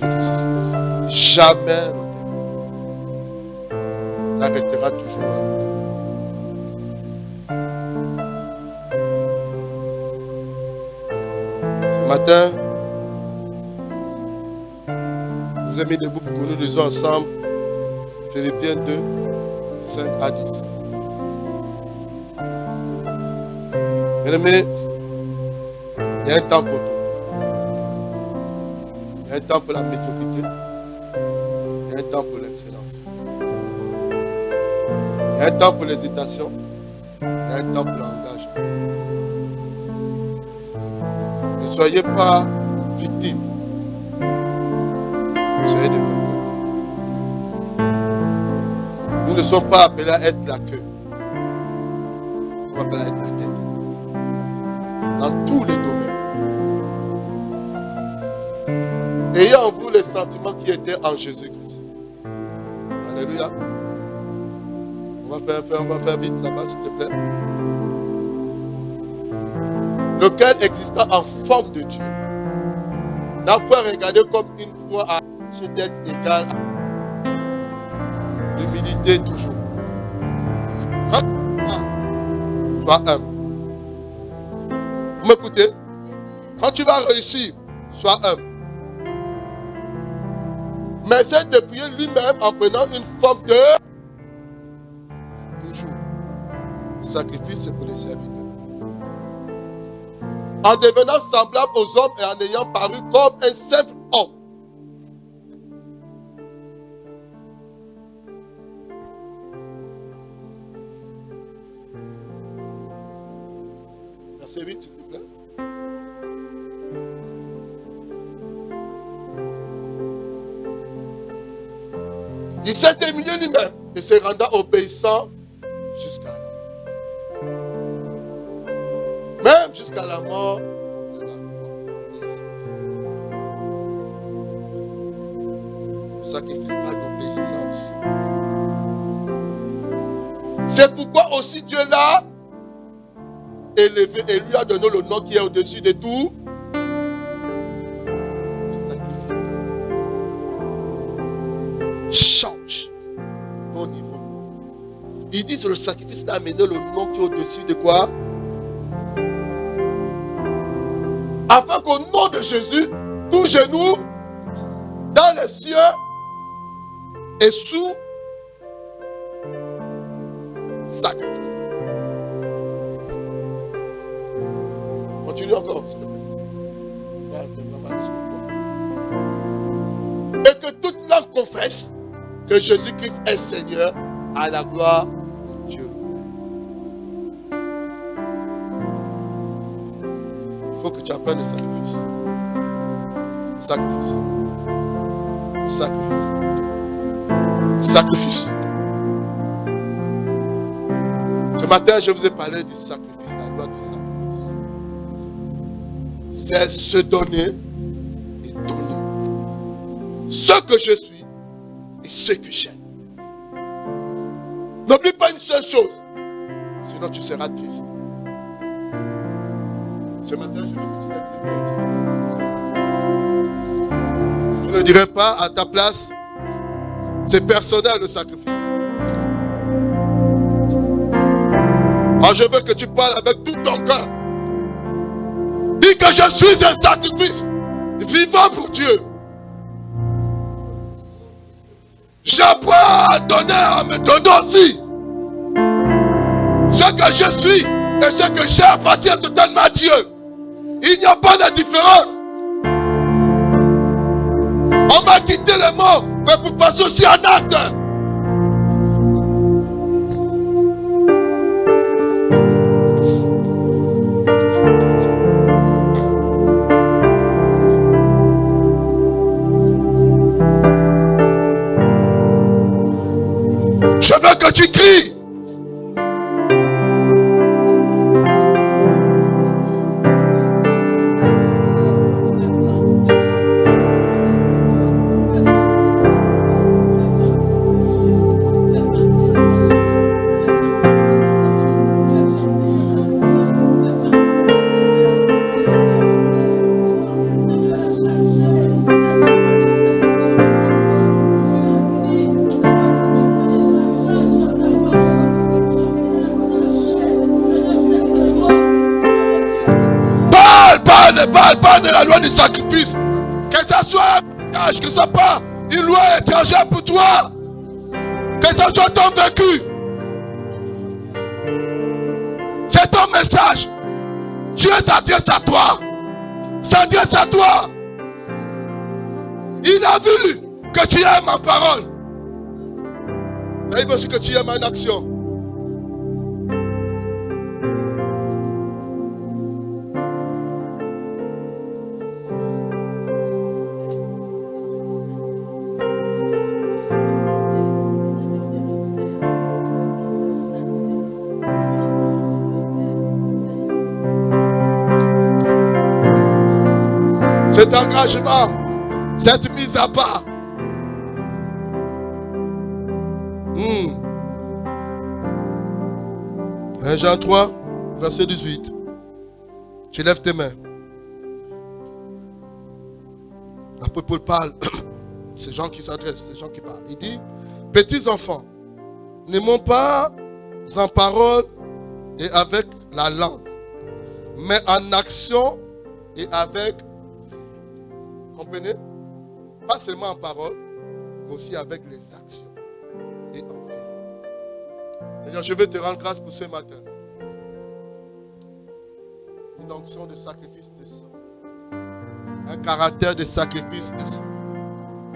Lévitique 6, 12. Jamais l'autel. Ça restera toujours à l'autel. Ce matin, vous avez mis debout pour que nous lisions ensemble Philippiens 2, 5 à 10. Bien-aimés, il y a un temps pour tout. Il y a un temps pour la médiocrité. Il y a un temps pour l'excellence. Il y a un temps pour l'hésitation. Il y a un temps pour l'engagement. Ne soyez pas victimes. Soyez des vainqueurs. Nous ne sommes pas appelés à être la queue. Nous sommes appelés à être la tête. Dans tous les domaines. Ayez en vous les sentiments qui étaient en Jésus-Christ. Alléluia. On va faire vite, ça va, s'il te plaît. Lequel exista en forme de Dieu n'a pas regardé comme une foi à d'être égal à l'humilité toujours. Quand tu sois humble. Vous m'écoutez? Quand tu vas réussir, sois humble. Mais c'est de prier lui-même en prenant une forme de toujours. Le sacrifice, c'est pour les serviteurs. En devenant semblable aux hommes et en ayant paru comme un simple homme. Verset 8, s'il te plaît. Il s'est humilié lui-même et se renda obéissant jusqu'à la mort. Même jusqu'à la mort de la obéissance. Le sacrifice par l'obéissance. C'est pourquoi aussi Dieu l'a élevé et lui a donné le nom qui est au-dessus de tout. Le sacrifice change ton niveau. Il dit que le sacrifice a amené le nom qui est au-dessus de quoi? Afin qu'au nom de Jésus, tout genou dans les cieux et sous sacrifice. Continue encore, s'il te plaît. Et que toute langue confesse que Jésus-Christ est Seigneur à la gloire de Dieu. Il faut que tu apprennes le sacrifice. Le sacrifice. Le sacrifice. Le sacrifice. Ce matin, je vous ai parlé du sacrifice, la loi du sacrifice. C'est se donner et donner. Ce que je suis et ce que j'aime. N'oublie pas une seule chose, sinon tu seras triste. Ce matin, je vais te dire je ne dirai pas à ta place, c'est personnel le sacrifice. Alors je veux que tu parles avec tout ton cœur. Dis que je suis un sacrifice vivant pour Dieu. J'apprends à donner, à me donner aussi. Ce que je suis et ce que j'ai appartient totalement à Dieu. Il n'y a pas de différence. On m'a quitté le mot, mais pour passer aussi en acte. Je veux que tu cries. Parle de la loi du sacrifice. Que ce soit un mariage, que ce soit pas une loi étrangère pour toi. Que ce soit ton vécu. C'est ton message. Dieu s'adresse à toi. S'adresse à toi. Il a vu que tu aimes ma parole. Mais il veut aussi que tu aimes en action. Cet engagement, cette mise à part, 1 Jean 3, verset 18. Tu lèves tes mains. L'apôtre Paul parle. Ces gens qui s'adressent, ces gens qui parlent. Il dit, petits enfants, n'aimons pas en parole et avec la langue, mais en action et avec vérité. Comprenez? Pas seulement en parole, mais aussi avec les actions et en vérité. Seigneur, je veux te rendre grâce pour ce matin. Une onction de sacrifice de sang. Un caractère de sacrifice de sang.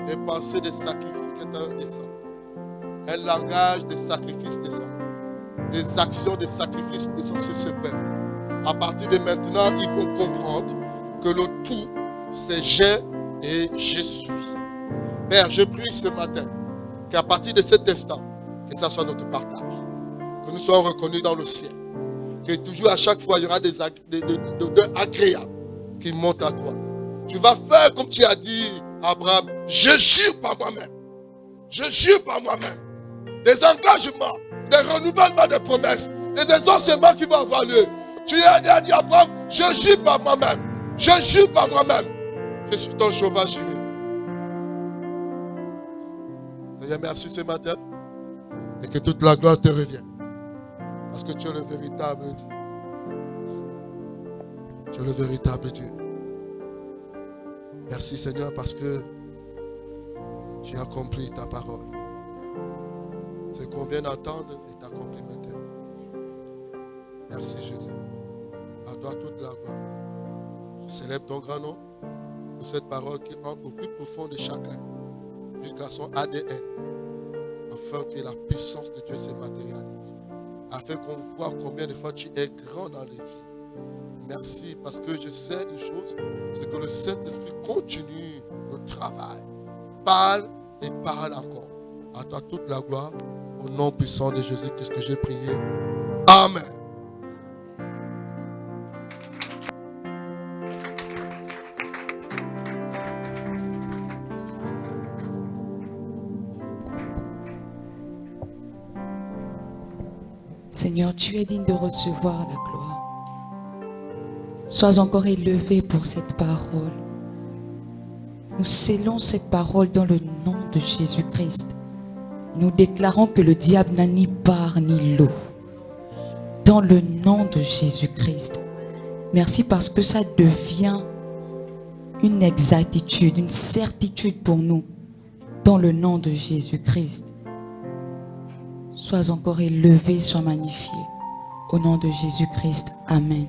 Des pensées de sacrificateurs de sang. Un langage de sacrifice de sang. Des actions de sacrifice de sang sur ce peuple. À partir de maintenant, ils vont comprendre que le tout, c'est j'ai et je suis. Père, je prie ce matin qu'à partir de cet instant, que ça soit notre partage. Que nous soyons reconnus dans le ciel. Que toujours à chaque fois, il y aura des odeurs agréables qui montent à toi. Tu vas faire comme tu as dit, Abraham, je jure par moi-même. Je jure par moi-même. Des engagements, des renouvellements de promesses, et des enseignements qui vont avoir lieu. Tu as dit, Abraham, je jure par moi-même. Je jure par moi-même. Je suis ton Jéhovah Jireh. Seigneur, merci ce matin. Et que toute la gloire te revienne. Parce que tu es le véritable Dieu. Tu es le véritable Dieu. Merci Seigneur parce que tu as accompli ta parole. Ce qu'on vient d'entendre est accompli maintenant. Merci Jésus. À toi toute la gloire. Je célèbre ton grand nom pour cette parole qui entre au plus profond de chacun jusqu'à son ADN afin que la puissance de Dieu se matérialise. Afin qu'on voit combien de fois tu es grand dans les vies. Merci parce que je sais une chose, c'est que le Saint-Esprit continue le travail. Parle et parle encore. À toi toute la gloire, au nom puissant de Jésus-Christ que j'ai prié. Amen. Seigneur, tu es digne de recevoir la gloire. Sois encore élevé pour cette parole. Nous scellons cette parole dans le nom de Jésus-Christ. Nous déclarons que le diable n'a ni part ni lot. Dans le nom de Jésus-Christ. Merci parce que ça devient une exactitude, une certitude pour nous. Dans le nom de Jésus-Christ. Sois encore élevé, sois magnifié. Au nom de Jésus-Christ. Amen.